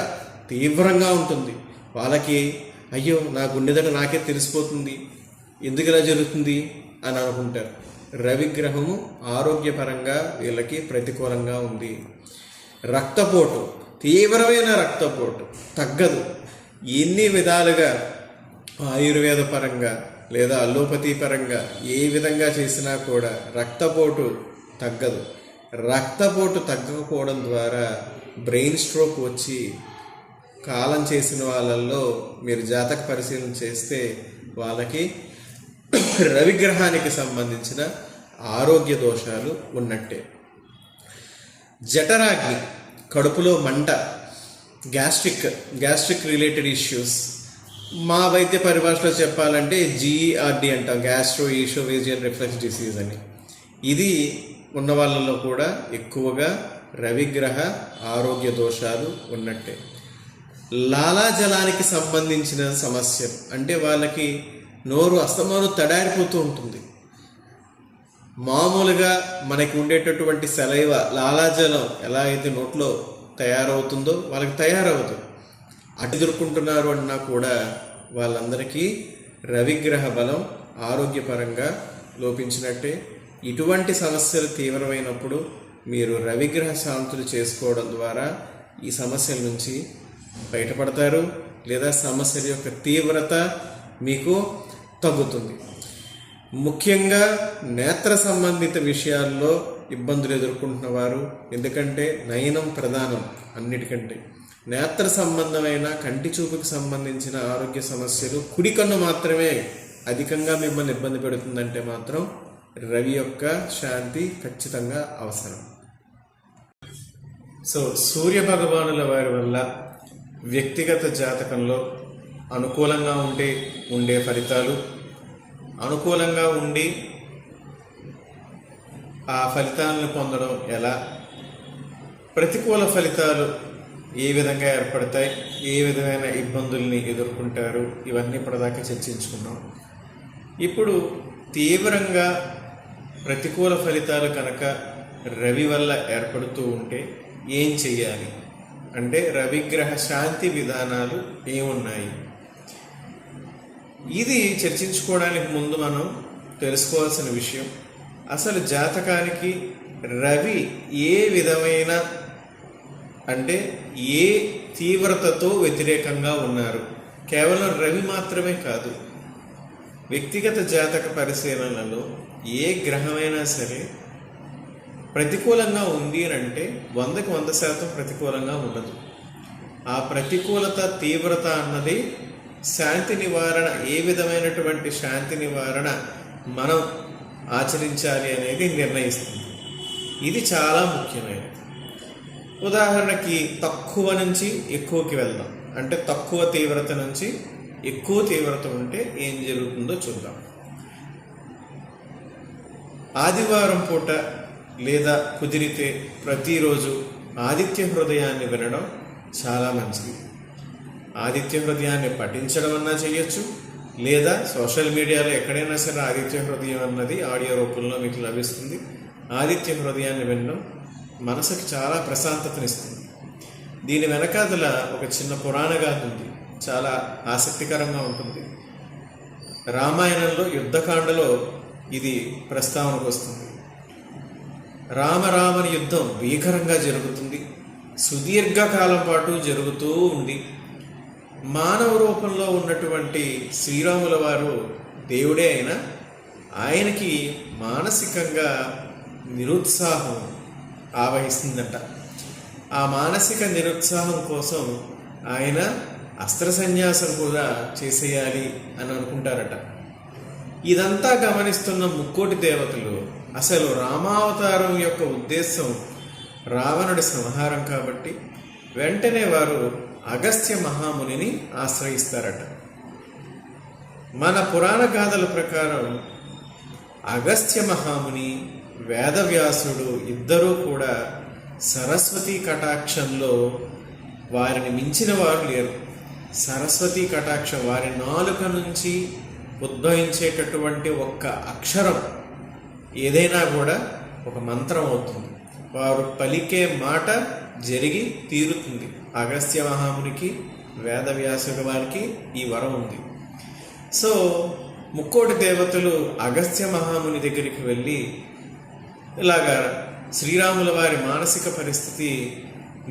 తీవ్రంగా ఉంటుంది. వాళ్ళకి అయ్యో నా గుండె దడ నాకే తెలిసిపోతుంది, ఎందుకు ఇలా జరుగుతుంది అని అనుకుంటారు. రవిగ్రహము ఆరోగ్యపరంగా వీళ్ళకి ప్రతికూలంగా ఉంది. రక్తపోటు, తీవ్రమైన రక్తపోటు తగ్గదు. ఎన్ని విధాలుగా ఆయుర్వేద పరంగా లేదా అలోపతి పరంగా ఏ విధంగా చేసినా కూడా రక్తపోటు తగ్గదు. రక్తపోటు తగ్గకపోవడం ద్వారా బ్రెయిన్ స్ట్రోక్ వచ్చి కాలం చేసిన వాళ్ళల్లో మీరు జాతక పరిశీలన చేస్తే వాళ్ళకి రవిగ్రహానికి సంబంధించిన ఆరోగ్య దోషాలు ఉన్నట్టే. జఠరాగ్ని, కడుపులో మంట, గ్యాస్ట్రిక్ రిలేటెడ్ ఇష్యూస్, మా వైద్య పరిభాషలో చెప్పాలంటే GERD అంటాం, గ్యాస్ట్రో ఈసోఫేజియల్ రిఫ్లక్స్ డిసీజ్ అని. ఇది ఉన్న వాళ్ళలో కూడా ఎక్కువగా రవిగ్రహ ఆరోగ్య దోషాలు ఉన్నట్టే. లాలాజలానికి సంబంధించిన సమస్యలు అంటే వాళ్ళకి నోరు అస్తమాను తడారిపోతూ ఉంటుంది. మామూలుగా మనకి ఉండేటటువంటి సలైవ లాలాజలం ఎలా అయితే నోట్లో తయారవుతుందో వాళ్ళకి తయారవుతుంది. అటు ఎదుర్కొంటున్నారు అన్నా కూడా వాళ్ళందరికీ రవిగ్రహ బలం ఆరోగ్యపరంగా లోపించినట్టే. ఇటువంటి సమస్యలు తీవ్రమైనప్పుడు మీరు రవిగ్రహ శాంతులు చేసుకోవడం ద్వారా ఈ సమస్యల నుంచి బయటపడతారు, లేదా సమస్యల యొక్క తీవ్రత మీకు తగ్గుతుంది. ముఖ్యంగా నేత్ర సంబంధిత విషయాల్లో ఇబ్బందులు ఎదుర్కొంటున్న వారు, ఎందుకంటే నయనం ప్రధానం అన్నిటికంటే, నేత్ర సంబంధమైన కంటి చూపుకి సంబంధించిన ఆరోగ్య సమస్యలు, కుడి కన్ను మాత్రమే అధికంగా మిమ్మల్ని ఇబ్బంది పెడుతుందంటే మాత్రం రవి యొక్క శాంతి ఖచ్చితంగా అవసరం. సో సూర్య భగవానుల వారి వల్ల వ్యక్తిగత జాతకంలో అనుకూలంగా ఉండే ఫలితాలు, అనుకూలంగా ఉండి ఆ ఫలితాలను పొందడం ఎలా, ప్రతికూల ఫలితాలు ఏ విధంగా ఏర్పడతాయి, ఏ విధమైన ఇబ్బందుల్ని ఎదుర్కొంటారు, ఇవన్నీ ఇప్పటిదాకా చర్చించుకున్నాం. ఇప్పుడు తీవ్రంగా ప్రతికూల ఫలితాలు కనుక రవి వల్ల ఏర్పడుతూ ఉంటే ఏం చెయ్యాలి అంటే రవిగ్రహ శాంతి విధానాలు ఏమున్నాయి, ఇది చర్చించుకోవడానికి ముందు మనం తెలుసుకోవాల్సిన విషయం, అసలు జాతకానికి రవి ఏ విధమైన అంటే ఏ తీవ్రతతో వ్యతిరేకంగా ఉన్నారు. కేవలం రవి మాత్రమే కాదు, వ్యక్తిగత జాతక పరిశీలనలో ఏ గ్రహమైనా సరే ప్రతికూలంగా ఉంది అని అంటే 100% ప్రతికూలంగా ఉండదు. ఆ ప్రతికూలత తీవ్రత అన్నది శాంతి నివారణ, ఏ విధమైనటువంటి శాంతి నివారణ మనం ఆచరించాలి అనేది నిర్ణయిస్తుంది. ఇది చాలా ముఖ్యమైనది. ఉదాహరణకి తక్కువ నుంచి ఎక్కువకి వెళ్దాం, అంటే తక్కువ తీవ్రత నుంచి ఎక్కువ తీవ్రత ఉంటే ఏం జరుగుతుందో చూద్దాం. ఆదివారం పూట లేదా కుదిరితే ప్రతిరోజు ఆదిత్య హృదయాన్ని వినడం చాలా మంచిది. ఆదిత్య హృదయాన్ని పఠించడం అన్నా చేయొచ్చు, లేదా సోషల్ మీడియాలో ఎక్కడైనా సరే ఆదిత్య హృదయం అన్నది ఆడియో రూపంలో మీకు లభిస్తుంది. ఆదిత్య హృదయాన్ని వినడం మనసుకి చాలా ప్రశాంతతనిస్తుంది. దీని వెనకాదల ఒక చిన్న పురాణ గాథ ఉంది, చాలా ఆసక్తికరంగా ఉంటుంది. రామాయణంలో యుద్ధకాండలో ఇది ప్రస్తావనకు వస్తుంది. రామరామని యుద్ధం భీకరంగా జరుగుతుంది, సుదీర్ఘకాలం పాటు జరుగుతూ ఉంది. మానవ రూపంలో ఉన్నటువంటి శ్రీరాముల వారు దేవుడే అయినా ఆయనకి మానసికంగా నిరుత్సాహం ఆవహిస్తుందట. ఆ మానసిక నిరుత్సాహం కోసం ఆయన అస్త్ర సన్యాసం కూడా చేసేయాలి అని అనుకుంటారట. ఇదంతా గమనిస్తున్న ముక్కోటి దేవతలు అసలు రామావతారం యొక్క ఉద్దేశం రావణుడి సంహారం కాబట్టి వెంటనే వారు అగస్త్య మహామునిని ఆశ్రయిస్తారట. మన పురాణ గాథల ప్రకారం అగస్త్య మహాముని, వేదవ్యాసుడు ఇద్దరూ కూడా సరస్వతీ కటాక్షంలో వారిని మించిన వారు లేరు. సరస్వతీ కటాక్షం వారి నాలుక నుంచి ఉద్భవించేటటువంటి ఒక్క అక్షరం ఏదైనా కూడా ఒక మంత్రం అవుతుంది. వారు పలికే మాట జరిగి తీరుతుంది. అగస్త్య మహామునికి, వేదవ్యాసుడి వారికి ఈ వరం ఉంది. సో ముక్కోటి దేవతలు అగస్త్య మహాముని దగ్గరికి వెళ్ళి ఇలాగా శ్రీరాముల వారి మానసిక పరిస్థితి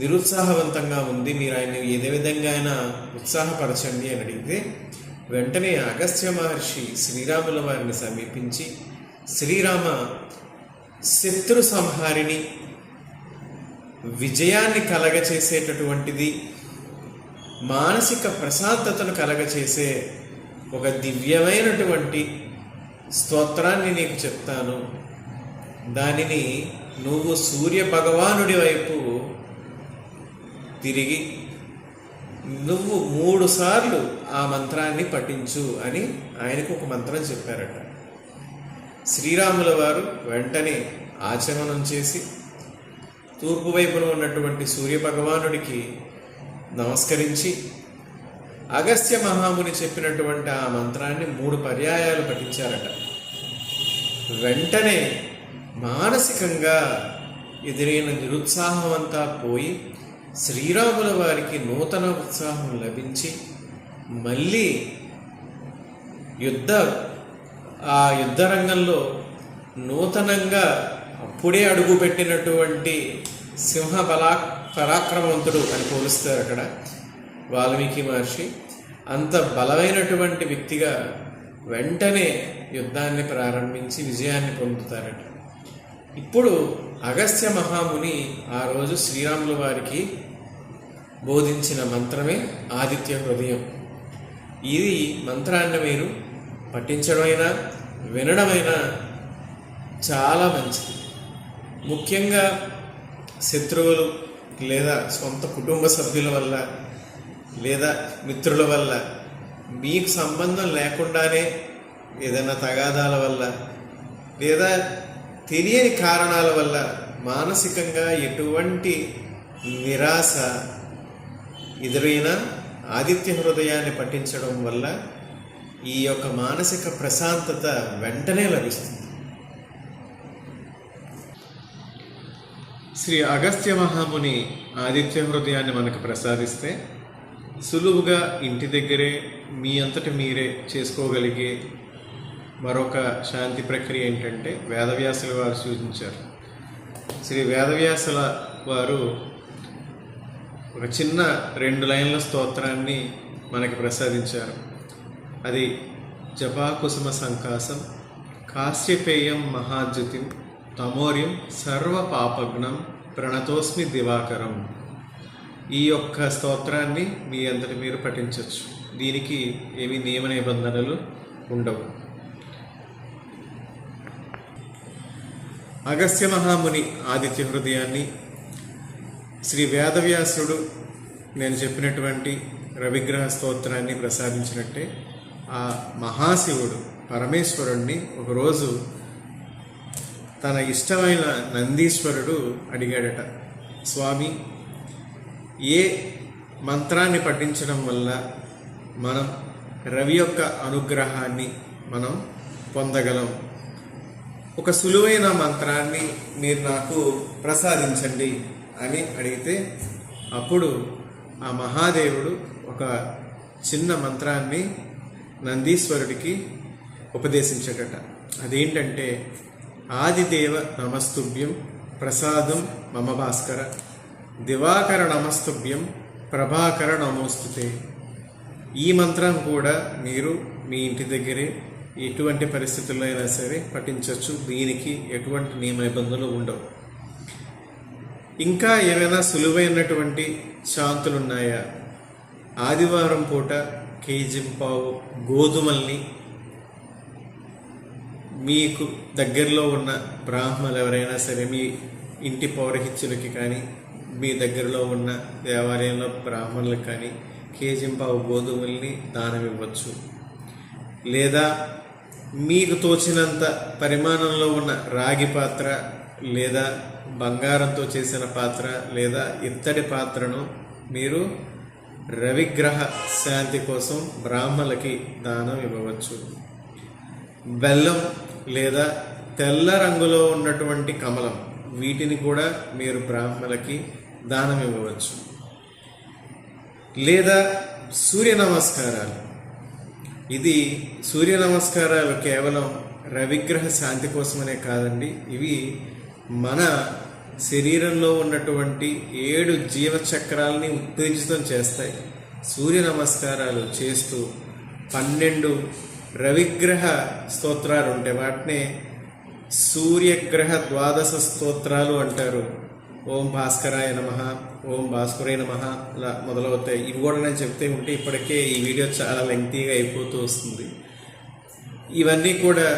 నిరుత్సాహవంతంగా ఉంది, మీరు ఆయన ఏదే విధంగా అయినా ఉత్సాహపరచండి అని అడిగితే వెంటనే అగస్త్య మహర్షి శ్రీరాముల వారిని సమీపించి, శ్రీరామ, శత్రు సంహారిని, విజయాన్ని కలగచేసేటటువంటిది, మానసిక ప్రశాంతతను కలగచేసే ఒక దివ్యమైనటువంటి స్తోత్రాన్ని నీకు చెప్తాను. దానిని నువ్వు సూర్య భగవానుడి వైపు తిరిగి నువ్వు 3 సార్లు ఆ మంత్రాన్ని పఠించు అని ఆయనకు ఒక మంత్రం చెప్పారట. శ్రీరాముల వారు వెంటనే ఆచమనం చేసి తూర్పు వైపున ఉన్నటువంటి సూర్యభగవానుడికి నమస్కరించి అగస్త్య మహాముని చెప్పినటువంటి ఆ మంత్రాన్ని 3 పర్యాయాలు పఠించారట. వెంటనే మానసికంగా ఎదురైన నిరుత్సాహం అంతా పోయి శ్రీరాముల వారికి నూతన ఉత్సాహం లభించి మళ్ళీ ఆ యుద్ధరంగంలో నూతనంగా అప్పుడే అడుగుపెట్టినటువంటి సింహ పరాక్రమవంతుడు అని పోలుస్తారు అక్కడ వాల్మీకి మహర్షి. అంత బలమైనటువంటి వ్యక్తిగా వెంటనే యుద్ధాన్ని ప్రారంభించి విజయాన్ని పొందుతారట. ఇప్పుడు అగస్త్య మహాముని ఆ రోజు శ్రీరాముల వారికి బోధించిన మంత్రమే ఆదిత్య హృదయం. ఇది మంత్రాన్ని మీరు పఠించడమైనా వినడమైనా చాలా మంచిది. ముఖ్యంగా శత్రువులు లేదా సొంత కుటుంబ సభ్యుల వల్ల లేదా మిత్రుల వల్ల మీకు సంబంధం లేకుండానే ఏదైనా తగాదాల వల్ల లేదా తెలియని కారణాల వల్ల మానసికంగా ఎటువంటి నిరాశ ఎదురైనా ఆదిత్య హృదయాన్ని పఠించడం వల్ల ఈ యొక్క మానసిక ప్రశాంతత వెంటనే లభిస్తుంది. శ్రీ అగస్త్య మహాముని ఆదిత్య హృదయాన్ని మనకు ప్రసాదిస్తే సులువుగా ఇంటి దగ్గరే మీ అంతటి మీరే చేసుకోగలిగే మరొక శాంతి ప్రక్రియ ఏంటంటే వేదవ్యాసుల వారు సూచించారు. శ్రీ వేదవ్యాసుల వారు ఒక చిన్న 2 లైన్ల స్తోత్రాన్ని మనకి ప్రసాదించారు. అది జపాకుసుమ సంకాసం కాశ్యపేయం మహాద్యుతిం తమోర్యం సర్వ పాపగ్నం ప్రణతోస్మి దివాకరం. ఈ యొక్క స్తోత్రాన్ని మీ అంతటి మీరు పఠించవచ్చు. దీనికి ఏమీ నియమ నిబంధనలు ఉండవు. అగస్త్య మహాముని ఆదిత్య హృదయాన్ని శ్రీ వేదవ్యాసుడు నేను చెప్పినటువంటి రవిగ్రహ స్తోత్రాన్ని ప్రసాదించినట్టే ఆ మహాశివుడు పరమేశ్వరుణ్ణి ఒకరోజు తన ఇష్టమైన నందీశ్వరుడు అడిగాడట, స్వామి, ఏ మంత్రాన్ని పఠించడం వల్ల మనం రవి యొక్క అనుగ్రహాన్ని మనం పొందగలం? ఒక సులువైన మంత్రాన్ని మీరు నాకు ప్రసాదించండి అని అడిగితే అప్పుడు ఆ మహాదేవుడు ఒక చిన్న మంత్రాన్ని నందీశ్వరుడికి ఉపదేశించటట. అదేంటంటే, ఆదిదేవ నమస్తుభ్యం ప్రసాదం మమ భాస్కర దివాకర నమస్తుభ్యం ప్రభాకర నమోస్తుతే. ఈ మంత్రం కూడా మీరు మీ ఇంటి దగ్గరే ఎటువంటి పరిస్థితుల్లో అయినా సరే పఠించవచ్చు. దీనికి ఎటువంటి నియమ నిబంధనలు ఉండవు. ఇంకా ఏమైనా సులువైనటువంటి శాంతులు ఉన్నాయా? ఆదివారం పూట కేజింపావు గోధుమల్ని మీకు దగ్గరలో ఉన్న బ్రాహ్మణులు ఎవరైనా సరే, మీ ఇంటి పౌరహిత్యులకి కానీ మీ దగ్గరలో ఉన్న దేవాలయంలో బ్రాహ్మణులకు కానీ కేజింపావు గోధుమల్ని దానం ఇవ్వచ్చు. లేదా మీకు తోచినంత పరిమాణంలో ఉన్న రాగి పాత్ర లేదా బంగారంతో చేసిన పాత్ర లేదా ఇత్తడి పాత్రను మీరు రవిగ్రహ శాంతి కోసం బ్రాహ్మణులకి దానం ఇవ్వవచ్చు. బెల్లం లేదా తెల్ల రంగులో ఉన్నటువంటి కమలం, వీటిని కూడా మీరు బ్రాహ్మణులకి దానం ఇవ్వవచ్చు. లేదా సూర్య నమస్కారాలు. ఇది సూర్య నమస్కారాలు కేవలం రవిగ్రహ శాంతి కోసమనే కాదండి, ఇవి మన శరీరంలో ఉన్నటువంటి 7 జీవచక్రాలని ఉత్తేజితం చేస్తాయి. సూర్య నమస్కారాలు చేస్తూ 12 రవిగ్రహ స్తోత్రాలు ఉంటాయి. వాటినే సూర్యగ్రహ ద్వాదశ స్తోత్రాలు అంటారు. ఓం భాస్కరాయ నమః, ఓం భాస్కరాయ నమః ఇలా మొదలవుతాయి. ఇవి కూడా నేను చెప్తే ఉంటే ఇప్పటికే ఈ వీడియో చాలా లెంగ్తీగా అయిపోతూ వస్తుంది. ఇవన్నీ కూడా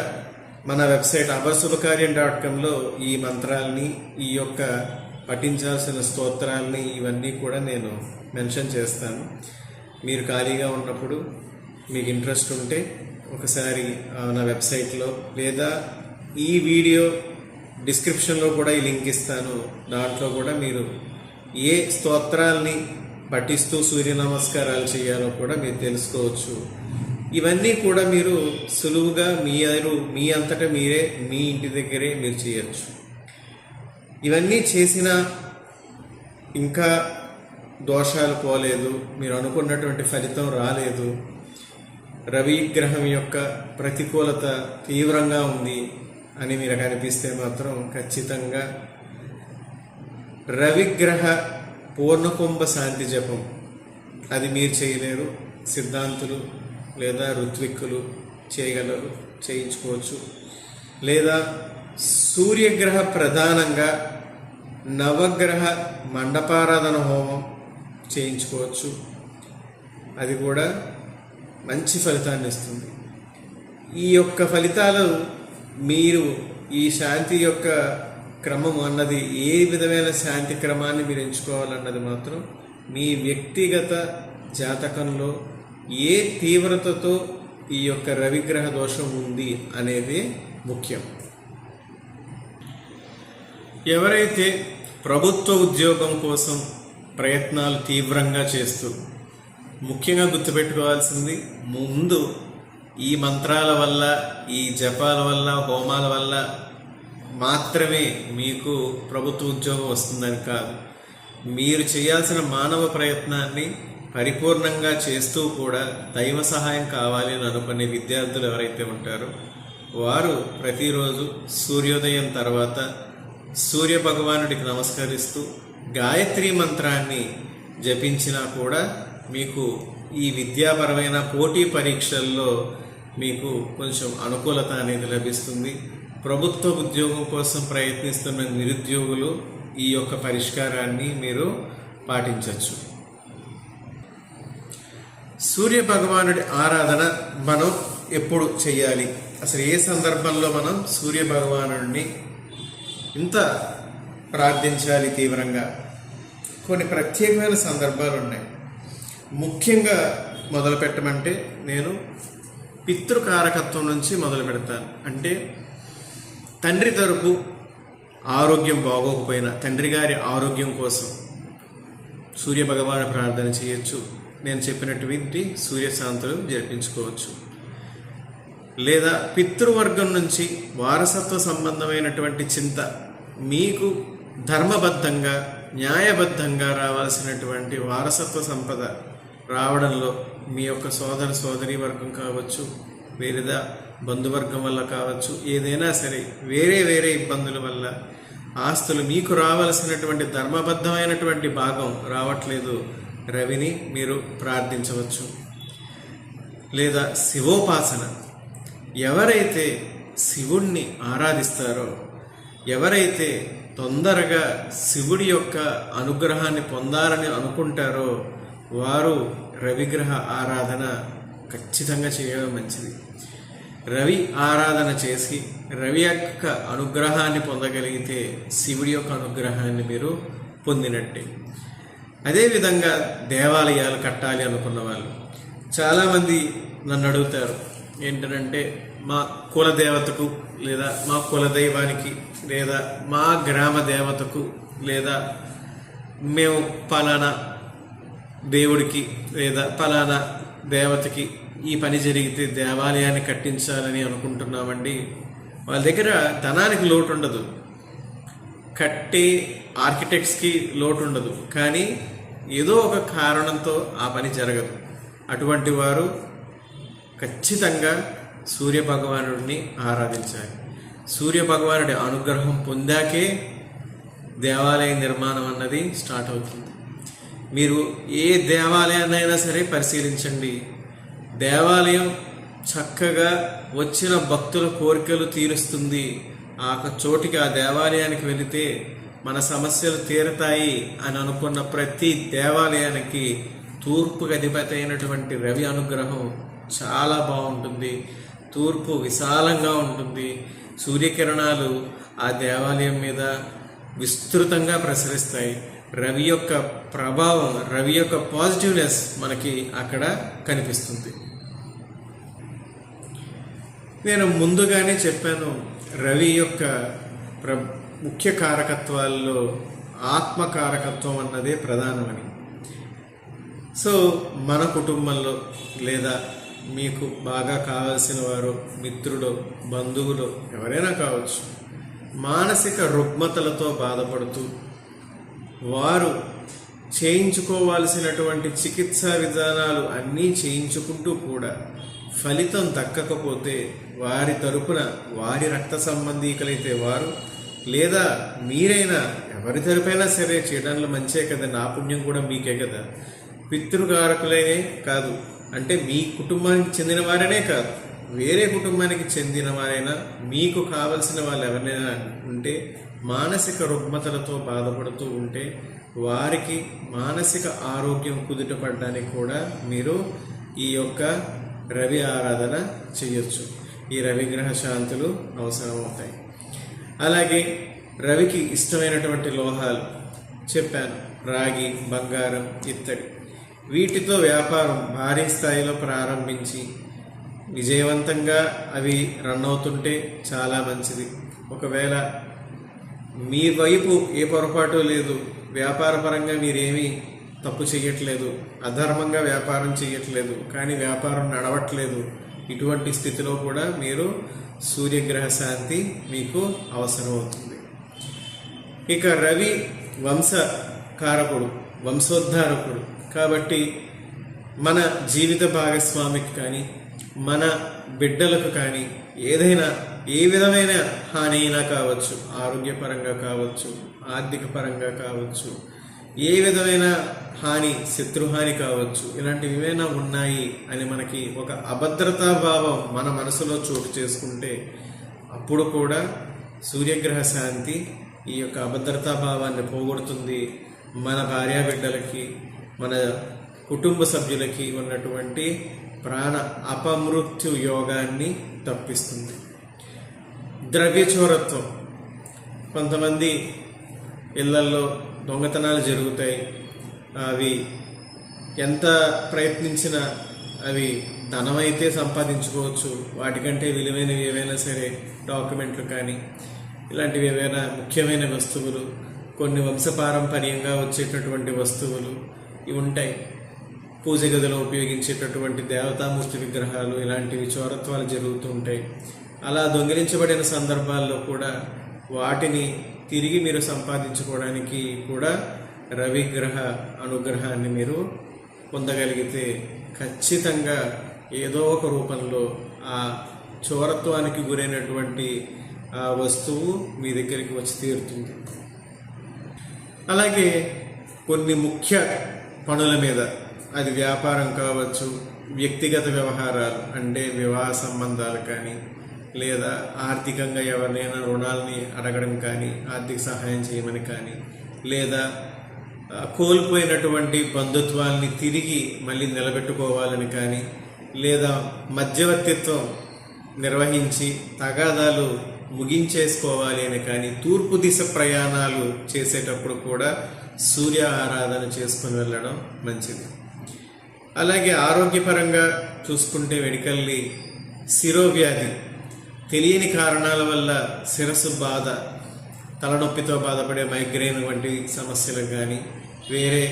మన వెబ్సైట్ abarshubhakaryan.comలో ఈ మంత్రాలని, ఈ యొక్క పఠించాల్సిన స్తోత్రాలని ఇవన్నీ కూడా నేను మెన్షన్ చేస్తాను. మీరు ఖాళీగా ఉన్నప్పుడు మీకు ఇంట్రెస్ట్ ఉంటే ఒకసారి నా వెబ్సైట్లో లేదా ఈ వీడియో డిస్క్రిప్షన్లో కూడా ఈ లింక్ ఇస్తాను. దాంట్లో కూడా మీరు ఏ స్తోత్రాల్ని పఠిస్తూ సూర్య నమస్కారాలు చేయాలో కూడా మీరు తెలుసుకోవచ్చు. ఇవన్నీ కూడా మీరు సులువుగా మీ అంతటా మీరే మీ ఇంటి దగ్గరే మీరు చేయొచ్చు. ఇవన్నీ చేసినా ఇంకా దోషాలు పోలేదు, మీరు అనుకున్నటువంటి ఫలితం రాలేదు, రవిగ్రహం యొక్క ప్రతికూలత తీవ్రంగా ఉంది అని మీరు కనిపిస్తే మాత్రం ఖచ్చితంగా రవిగ్రహ పూర్ణకుంభ శాంతి జపం అది మీరు చేయలేరు, సిద్ధాంతులు లేదా ఋత్విక్కులు చేయగలరు, చేయించుకోవచ్చు. లేదా సూర్యగ్రహ ప్రధానంగా నవగ్రహ మండపారాధన హోమం చేయించుకోవచ్చు. అది కూడా మంచి ఫలితాన్ని ఇస్తుంది. ఈ యొక్క ఫలితాలు మీరు ఈ శాంతి యొక్క క్రమం అన్నది ఏ విధమైన శాంతి క్రమాన్ని మీరు ఎంచుకోవాలన్నది మాత్రం మీ వ్యక్తిగత జాతకంలో ఏ తీవ్రతతో ఈ యొక్క రవిగ్రహ దోషం ఉంది అనేది ముఖ్యం. ఎవరైతే ప్రభుత్వ ఉద్యోగం కోసం ప్రయత్నాలు తీవ్రంగా చేస్తూ, ముఖ్యంగా గుర్తుపెట్టుకోవాల్సింది, ముందు ఈ మంత్రాల వల్ల, ఈ జపాల వల్ల, హోమాల వల్ల మాత్రమే మీకు ప్రభుత్వ ఉద్యోగం వస్తుందని కాదు. మీరు చేయాల్సిన మానవ ప్రయత్నాన్ని పరిపూర్ణంగా చేస్తూ కూడా దైవ సహాయం కావాలి అని అనుకునే విద్యార్థులు ఎవరైతే ఉంటారో వారు ప్రతిరోజు సూర్యోదయం తర్వాత సూర్య భగవానుడికి నమస్కరిస్తూ గాయత్రి మంత్రాన్ని జపించినా కూడా మీకు ఈ విద్యాపరమైన పోటీ పరీక్షల్లో మీకు కొంచెం అనుకూలత అనేది లభిస్తుంది. ప్రభుత్వ ఉద్యోగం కోసం ప్రయత్నిస్తున్న నిరుద్యోగులు ఈ యొక్క పరిష్కారాన్ని మీరు పాటించవచ్చు. సూర్య భగవానుడి ఆరాధన మనం ఎప్పుడు చేయాలి, అసలు ఏ సందర్భంలో మనం సూర్య భగవానుడిని ఇంత ప్రార్థించాలి తీవ్రంగా? కొన్ని ప్రత్యేకమైన సందర్భాలు ఉన్నాయి. ముఖ్యంగా మొదలు పెట్టమంటే నేను పితృకారకత్వం నుంచి మొదలు పెడతాను. అంటే తండ్రి తరపు ఆరోగ్యం బాగోకపోయినా తండ్రి గారి ఆరోగ్యం కోసం సూర్య భగవాను ప్రార్థన చేయొచ్చు. నేను చెప్పినటువంటి సూర్యశాంతులు జరిపించుకోవచ్చు. లేదా పితృవర్గం నుంచి వారసత్వ సంబంధమైనటువంటి చింత మీకు ధర్మబద్ధంగా న్యాయబద్ధంగా రావాల్సినటువంటి వారసత్వ సంపద రావడంలో మీ యొక్క సోదరి వర్గం కావచ్చు, వేరేదా బంధువర్గం వల్ల కావచ్చు, ఏదైనా సరే వేరే ఇబ్బందుల వల్ల ఆస్తులు మీకు రావాల్సినటువంటి ధర్మబద్ధమైనటువంటి భాగం రావట్లేదు, రవిని మీరు ప్రార్థించవచ్చు. లేదా శివోపాసన, ఎవరైతే శివుణ్ణి ఆరాధిస్తారో, ఎవరైతే తొందరగా శివుడి యొక్క అనుగ్రహాన్ని పొందాలని అనుకుంటారో వారు రవిగ్రహ ఆరాధన ఖచ్చితంగా చేయడం మంచిది. రవి ఆరాధన చేసి రవి యొక్క అనుగ్రహాన్ని పొందగలిగితే శివుడి యొక్క అనుగ్రహాన్ని మీరు పొందినట్టే. అదేవిధంగా దేవాలయాలు కట్టాలి అనుకున్న వాళ్ళు చాలామంది నన్ను అడుగుతారు, ఏంటంటే మా కులదేవతకు లేదా మా కులదైవానికి లేదా మా గ్రామ దేవతకు లేదా మేము పలానా దేవుడికి లేదా పలానా దేవతకి ఈ పని జరిగితే దేవాలయాన్ని కట్టించాలని అనుకుంటున్నామండి. వాళ్ళ దగ్గర ధనానికి లోటు ఉండదు, కట్టే ఆర్కిటెక్ట్స్కి లోటు ఉండదు, కానీ ఏదో ఒక కారణంతో ఆ పని జరగదు. అటువంటి వారు ఖచ్చితంగా సూర్య భగవానుడిని ఆరాధించాలి. సూర్య భగవానుడి అనుగ్రహం పొందాకే దేవాలయ నిర్మాణం అన్నది స్టార్ట్ అవుతుంది. మీరు ఏ దేవాలయాన్నైనా సరే పరిశీలించండి, దేవాలయం చక్కగా వచ్చిన భక్తుల కోరికలు తీరుస్తుంది. ఆ చోటికి, ఆ దేవాలయానికి వెళితే మన సమస్యలు తీరతాయి అని అనుకున్న ప్రతి దేవాలయానికి తూర్పుకి అధిపతి అయినటువంటి రవి అనుగ్రహం చాలా బాగుంటుంది. తూర్పు విశాలంగా ఉంటుంది. సూర్యకిరణాలు ఆ దేవాలయం మీద విస్తృతంగా ప్రసరిస్తాయి. రవి యొక్క ప్రభావం, రవి యొక్క పాజిటివ్నెస్ మనకి అక్కడ కనిపిస్తుంది. నేను ముందుగానే చెప్పాను, రవి యొక్క ముఖ్య కారకత్వాల్లో ఆత్మకారకత్వం అన్నదే ప్రధానమని. సో మన కుటుంబంలో లేదా మీకు బాగా కావలసిన వారు, మిత్రులు, బంధువులు ఎవరైనా కావచ్చు, మానసిక రుగ్మతలతో బాధపడుతూ వారు చేయించుకోవాల్సినటువంటి చికిత్సా విధానాలు అన్నీ చేయించుకుంటూ కూడా ఫలితం దక్కకపోతే వారి తరపున వారి రక్త సంబంధీకులైతే వారు లేదా మీరైనా ఎవరి తరపైనా సరే చేయడంలో మంచే కదా, నా పుణ్యం కూడా మీకే కదా, పితృకారకులనే కాదు, అంటే మీ కుటుంబానికి చెందిన వారనే కాదు, వేరే కుటుంబానికి చెందిన వారైనా మీకు కావలసిన వాళ్ళు ఎవరైనా ఉంటే మానసిక రుగ్మతలతో బాధపడుతూ ఉంటే వారికి మానసిక ఆరోగ్యం కుదుటపడడానికి కూడా మీరు ఈ యొక్క రవి ఆరాధన చేయొచ్చు. ఈ రవిగ్రహ శాంతులు అవసరమవుతాయి. అలాగే రవికి ఇష్టమైనటువంటి లోహాలు చెప్పాను, రాగి, బంగారం, ఇత్తడి. వీటితో వ్యాపారం భారీ స్థాయిలో ప్రారంభించి విజయవంతంగా అవి రన్ అవుతుంటే చాలా మంచిది. ఒకవేళ మీ వైపు ఏ పొరపాటు లేదు, వ్యాపార పరంగా మీరేమీ తప్పు చేయట్లేదు, అధర్మంగా వ్యాపారం చేయట్లేదు, కానీ వ్యాపారం నడవట్లేదు, ఇటువంటి స్థితిలో కూడా మీరు సూర్యగ్రహ శాంతి మీకు అవసరమవుతుంది. ఇక రవి వంశకారకుడు, వంశోద్ధారకుడు కాబట్టి మన జీవిత భాగస్వామికి కానీ మన బిడ్డలకు కానీ ఏదైనా ఏ విధమైన హాని అయినా కావచ్చు, ఆరోగ్యపరంగా కావచ్చు, ఆర్థిక పరంగా కావచ్చు, ఏ విధమైన హాని, శత్రుహాని కావచ్చు, ఇలాంటివి ఏమైనా ఉన్నాయి అని మనకి ఒక అభద్రతా భావం మన మనసులో చోటు చేసుకుంటే అప్పుడు కూడా సూర్యగ్రహ శాంతి ఈ యొక్క అభద్రతా భావాన్ని పోగొడుతుంది. మన భార్యాబిడ్డలకి, మన కుటుంబ సభ్యులకి ఉన్నటువంటి ప్రాణ అపమృత్యు యోగాన్ని తప్పిస్తుంది. ద్రవ్యచోరత్వం, కొంతమంది ఇళ్లల్లో దొంగతనాలు జరుగుతాయి. అవి ఎంత ప్రయత్నించినా అవి ధనమైతే సంపాదించుకోవచ్చు, వాటికంటే విలువైనవి ఏవైనా సరే డాక్యుమెంట్లు కానీ ఇలాంటివి ఏవైనా ముఖ్యమైన వస్తువులు, కొన్ని వంశపారంపర్యంగా వచ్చేటటువంటి వస్తువులు ఇవి ఉంటాయి. పూజ గదిలో ఉపయోగించేటటువంటి దేవతామూర్తి విగ్రహాలు, ఇలాంటివి చోరత్వాలు జరుగుతూ ఉంటాయి. అలా దొంగిలించబడిన సందర్భాల్లో కూడా వాటిని తిరిగి మీరు సంపాదించుకోవడానికి కూడా రవిగ్రహ అనుగ్రహాన్ని మీరు పొందగలిగితే ఖచ్చితంగా ఏదో ఒక రూపంలో ఆ చోరత్వానికి గురైనటువంటి ఆ వస్తువు మీ దగ్గరికి వచ్చి తీరుతుంది. అలాగే కొన్ని ముఖ్య పనుల మీద, అది వ్యాపారం కావచ్చు, వ్యక్తిగత వ్యవహారాలు అంటే వివాహ సంబంధాలు కానీ, లేదా ఆర్థికంగా ఎవరినైనా రుణాలని అడగడం కానీ, ఆర్థిక సహాయం చేయమని కానీ, లేదా కోల్పోయినటువంటి బంధుత్వాల్ని తిరిగి మళ్ళీ నిలబెట్టుకోవాలని కానీ, లేదా మధ్యవర్తిత్వం నిర్వహించి తగాదాలు ముగించేసుకోవాలి అని కానీ, తూర్పు దిశ ప్రయాణాలు చేసేటప్పుడు కూడా సూర్య ఆరాధన చేసుకుని వెళ్ళడం మంచిది. అలాగే ఆరోగ్యపరంగా చూసుకుంటే మెడికల్లీ శిరోవ్యాధి, తెలియని కారణాల వల్ల శిరస్సు బాధ, తలనొప్పితో బాధపడే మైగ్రేన్ వంటి సమస్యలు కానీ, వేరే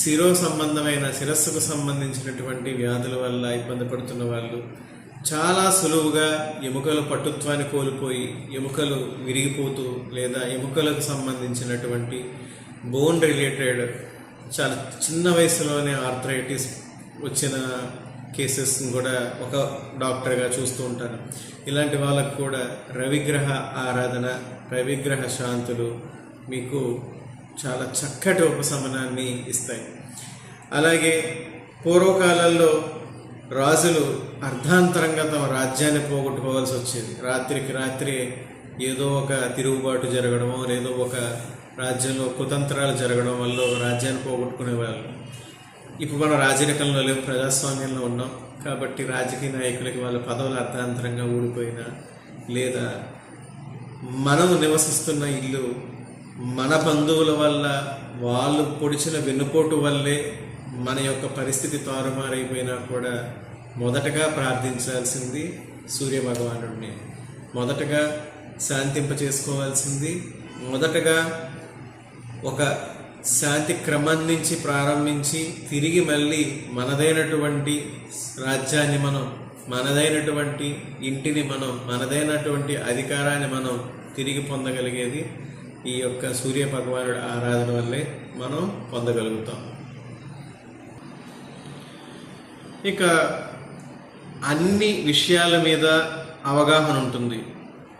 శిరో సంబంధమైన శిరస్సుకు సంబంధించినటువంటి వ్యాధుల వల్ల ఇబ్బంది పడుతున్న వాళ్ళు చాలా సులువుగా ఎముకలు పట్టుత్వాన్ని కోల్పోయి ఎముకలు విరిగిపోతూ, లేదా ఎముకలకు సంబంధించినటువంటి బోన్ రిలేటెడ్ చాలా చిన్న వయసులోనే ఆర్థరైటిస్ వచ్చిన కేసెస్ని కూడా ఒక డాక్టర్గా చూస్తూ ఉంటాను. ఇలాంటి వాళ్ళకు కూడా రవిగ్రహ ఆరాధన, రవిగ్రహ శాంతులు మీకు చాలా చక్కటి ఉపశమనాన్ని ఇస్తాయి. అలాగే పూర్వకాలంలో రాజులు అర్ధాంతరంగా తమ రాజ్యాన్ని పోగొట్టుకోవాల్సి వచ్చేది. రాత్రికి రాత్రి ఏదో ఒక తిరుగుబాటు జరగడమో, లేదో ఒక రాజ్యంలో కుతంత్రాలు జరగడం వల్ల రాజ్యాన్ని పోగొట్టుకునేవాళ్ళు. ఇప్పుడు మనం రాజరికంలో లేవు, ప్రజాస్వామ్యంలో ఉన్నాం కాబట్టి రాజకీయ నాయకులకి వాళ్ళ పదవులు అర్థాంతరంగా ఊడిపోయినా, లేదా మనం నివసిస్తున్న ఇల్లు మన బంధువుల వల్ల, వాళ్ళు పొడిచిన వెన్నుపోటు వల్లే మన యొక్క పరిస్థితి తారుమారైపోయినా కూడా మొదటగా ప్రార్థించాల్సింది సూర్య భగవానుడిని. మొదటగా శాంతింప చేసుకోవాల్సింది, మొదటగా ఒక శాంతి క్రమం నుంచి ప్రారంభించి తిరిగి మళ్ళీ మనదైనటువంటి రాజ్యాన్ని మనం, మనదైనటువంటి ఇంటిని మనం, మనదైనటువంటి అధికారాన్ని మనం తిరిగి పొందగలిగేది ఈ యొక్క సూర్య భగవానుడి ఆరాధన వల్లే మనం పొందగలుగుతాం. ఇక అన్ని విషయాల మీద అవగాహన ఉంటుంది,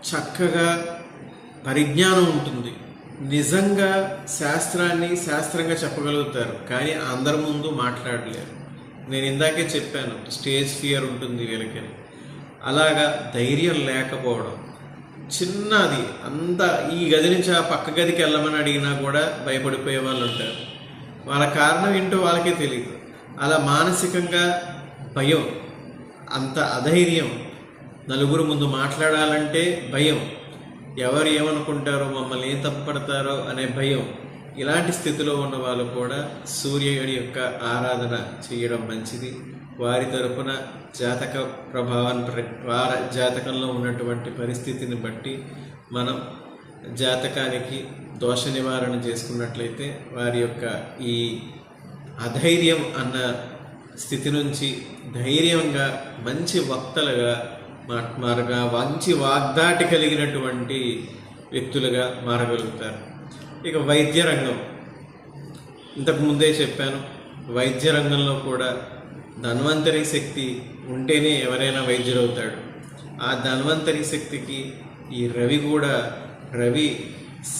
చక్కగా పరిజ్ఞానం ఉంటుంది, నిజంగా శాస్త్రాన్ని శాస్త్రంగా చెప్పగలుగుతారు, కానీ అందరి ముందు మాట్లాడలేరు. నేను ఇందాకే చెప్పాను, స్టేజ్ ఫియర్ ఉంటుంది వీళ్ళకి. అలాగా ధైర్యం లేకపోవడం, చిన్నది అంతా ఈ గది నుంచి ఆ పక్క గదికి వెళ్ళమని అడిగినా కూడా భయపడిపోయే వాళ్ళు ఉంటారు. వాళ్ళ కారణం ఏంటో వాళ్ళకే తెలియదు. అలా మానసికంగా భయం, అంత అధైర్యం, నలుగురు ముందు మాట్లాడాలంటే భయం, ఎవరు ఏమనుకుంటారో, మమ్మల్ని ఏం తప్పుపడతారో అనే భయం. ఇలాంటి స్థితిలో ఉన్న వాళ్ళు కూడా సూర్యుడి యొక్క ఆరాధన చేయడం మంచిది. వారి తరపున జాతక ప్రభావాన్ని, వారి జాతకంలో ఉన్నటువంటి పరిస్థితిని బట్టి మనం జాతకానికి దోష నివారణ చేసుకున్నట్లయితే వారి యొక్క ఈ అధైర్యం అన్న స్థితి నుంచి ధైర్యంగా మంచి వక్తలుగా మంచి వాగ్దాటి కలిగినటువంటి వ్యక్తులుగా మారగలుగుతారు. ఇక వైద్య రంగం, ఇంతకు ముందే చెప్పాను, వైద్య రంగంలో కూడా ధన్వంతరి శక్తి ఉంటేనే ఎవరైనా వైద్యుడవుతాడు. ఆ ధన్వంతరి శక్తికి ఈ రవి కూడా, రవి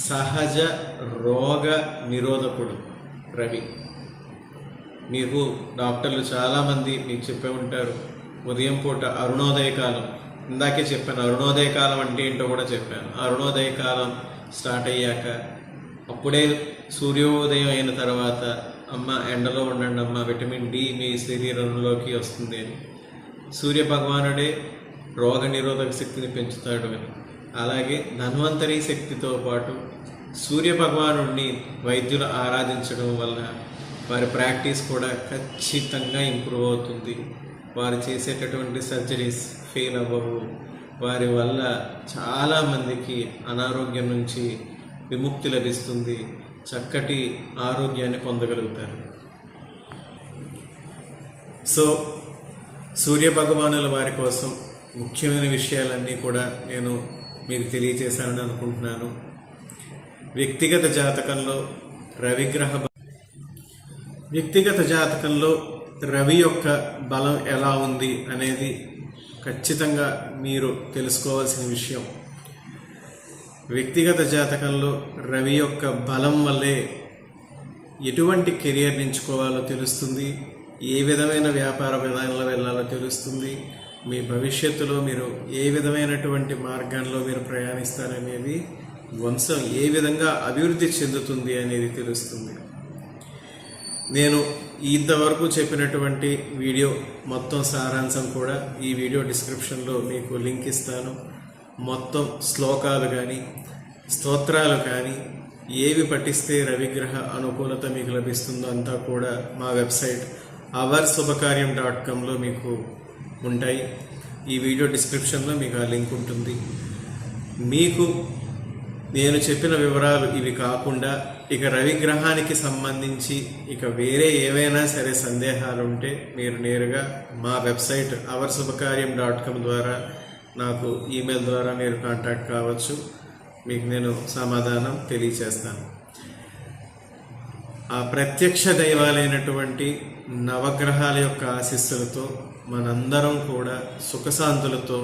సహజ రోగ నిరోధకుడు. రవి మీకు డాక్టర్లు చాలామంది మీకు చెప్పే ఉంటారు, ఉదయం పూట అరుణోదయ కాలం, ఇందాకే చెప్పాను అరుణోదయ కాలం అంటే ఏంటో కూడా చెప్పాను. అరుణోదయ కాలం స్టార్ట్ అయ్యాక అప్పుడే సూర్యోదయం అయిన తర్వాత అమ్మ ఎండలో ఉండండి అమ్మ, విటమిన్ డి మీ శరీరంలోకి వస్తుంది అని. సూర్య భగవానుడే రోగ నిరోధక శక్తిని పెంచుతాడు అని. అలాగే ధన్వంతరి శక్తితో పాటు సూర్య భగవానుడిని వైద్యులు ఆరాధించడం వల్ల వారి ప్రాక్టీస్ కూడా ఖచ్చితంగా ఇంప్రూవ్ అవుతుంది. వారు చేసేటటువంటి సర్జరీస్ ఫెయిల్ అవ్వవు. వారి వల్ల చాలామందికి అనారోగ్యం నుంచి విముక్తి లభిస్తుంది, చక్కటి ఆరోగ్యాన్ని పొందగలుగుతారు. సో సూర్య భగవానుల వారి కోసం ముఖ్యమైన విషయాలన్నీ కూడా నేను మీకు తెలియజేశానని అనుకుంటున్నాను. వ్యక్తిగత జాతకంలో రవి యొక్క బలం ఎలా ఉంది అనేది ఖచ్చితంగా మీరు తెలుసుకోవాల్సిన విషయం. వ్యక్తిగత జాతకంలో రవి యొక్క బలం వల్లే ఎటువంటి కెరియర్ ఎంచుకోవాలో తెలుస్తుంది, ఏ విధమైన వ్యాపార విధానంలో వెళ్ళాలో తెలుస్తుంది, మీ భవిష్యత్తులో మీరు ఏ విధమైనటువంటి మార్గాల్లో మీరు ప్రయాణిస్తారనేది, వంశం ఏ విధంగా అభివృద్ధి చెందుతుంది అనేది తెలుస్తుంది. నేను ఇంతవరకు చెప్పినటువంటి వీడియో మొత్తం సారాంశం కూడా ఈ వీడియో డిస్క్రిప్షన్లో మీకు లింక్ ఇస్తాను. మొత్తం శ్లోకాలు కానీ స్తోత్రాలు కానీ ఏవి పఠిస్తే రవిగ్రహ అనుకూలత మీకు లభిస్తుందో అంతా కూడా మా వెబ్సైట్ ourshubhakaryam.comలో మీకు ఉంటాయి. ఈ వీడియో డిస్క్రిప్షన్లో మీకు ఆ లింక్ ఉంటుంది. మీకు నేను చెప్పిన వివరాలు ఇవి కాకుండా ఇక రవిగ్రహానికి సంబంధించి ఇక వేరే ఏవైనా సరే సందేహాలు ఉంటే మీరు నేరుగా మా వెబ్సైట్ ourshubhakaryam.com ద్వారా నాకు ఈమెయిల్ ద్వారా మీరు కాంటాక్ట్ కావచ్చు. మీకు నేను సమాధానం తెలియచేస్తాను. ఆ ప్రత్యక్ష దైవాలైనటువంటి నవగ్రహాల యొక్క ఆశీస్సులతో మనందరం కూడా సుఖశాంతులతో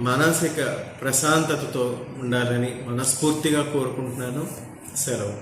మానసిక ప్రశాంతతతో ఉండాలని మనస్ఫూర్తిగా కోరుకుంటున్నాను. సెలవు.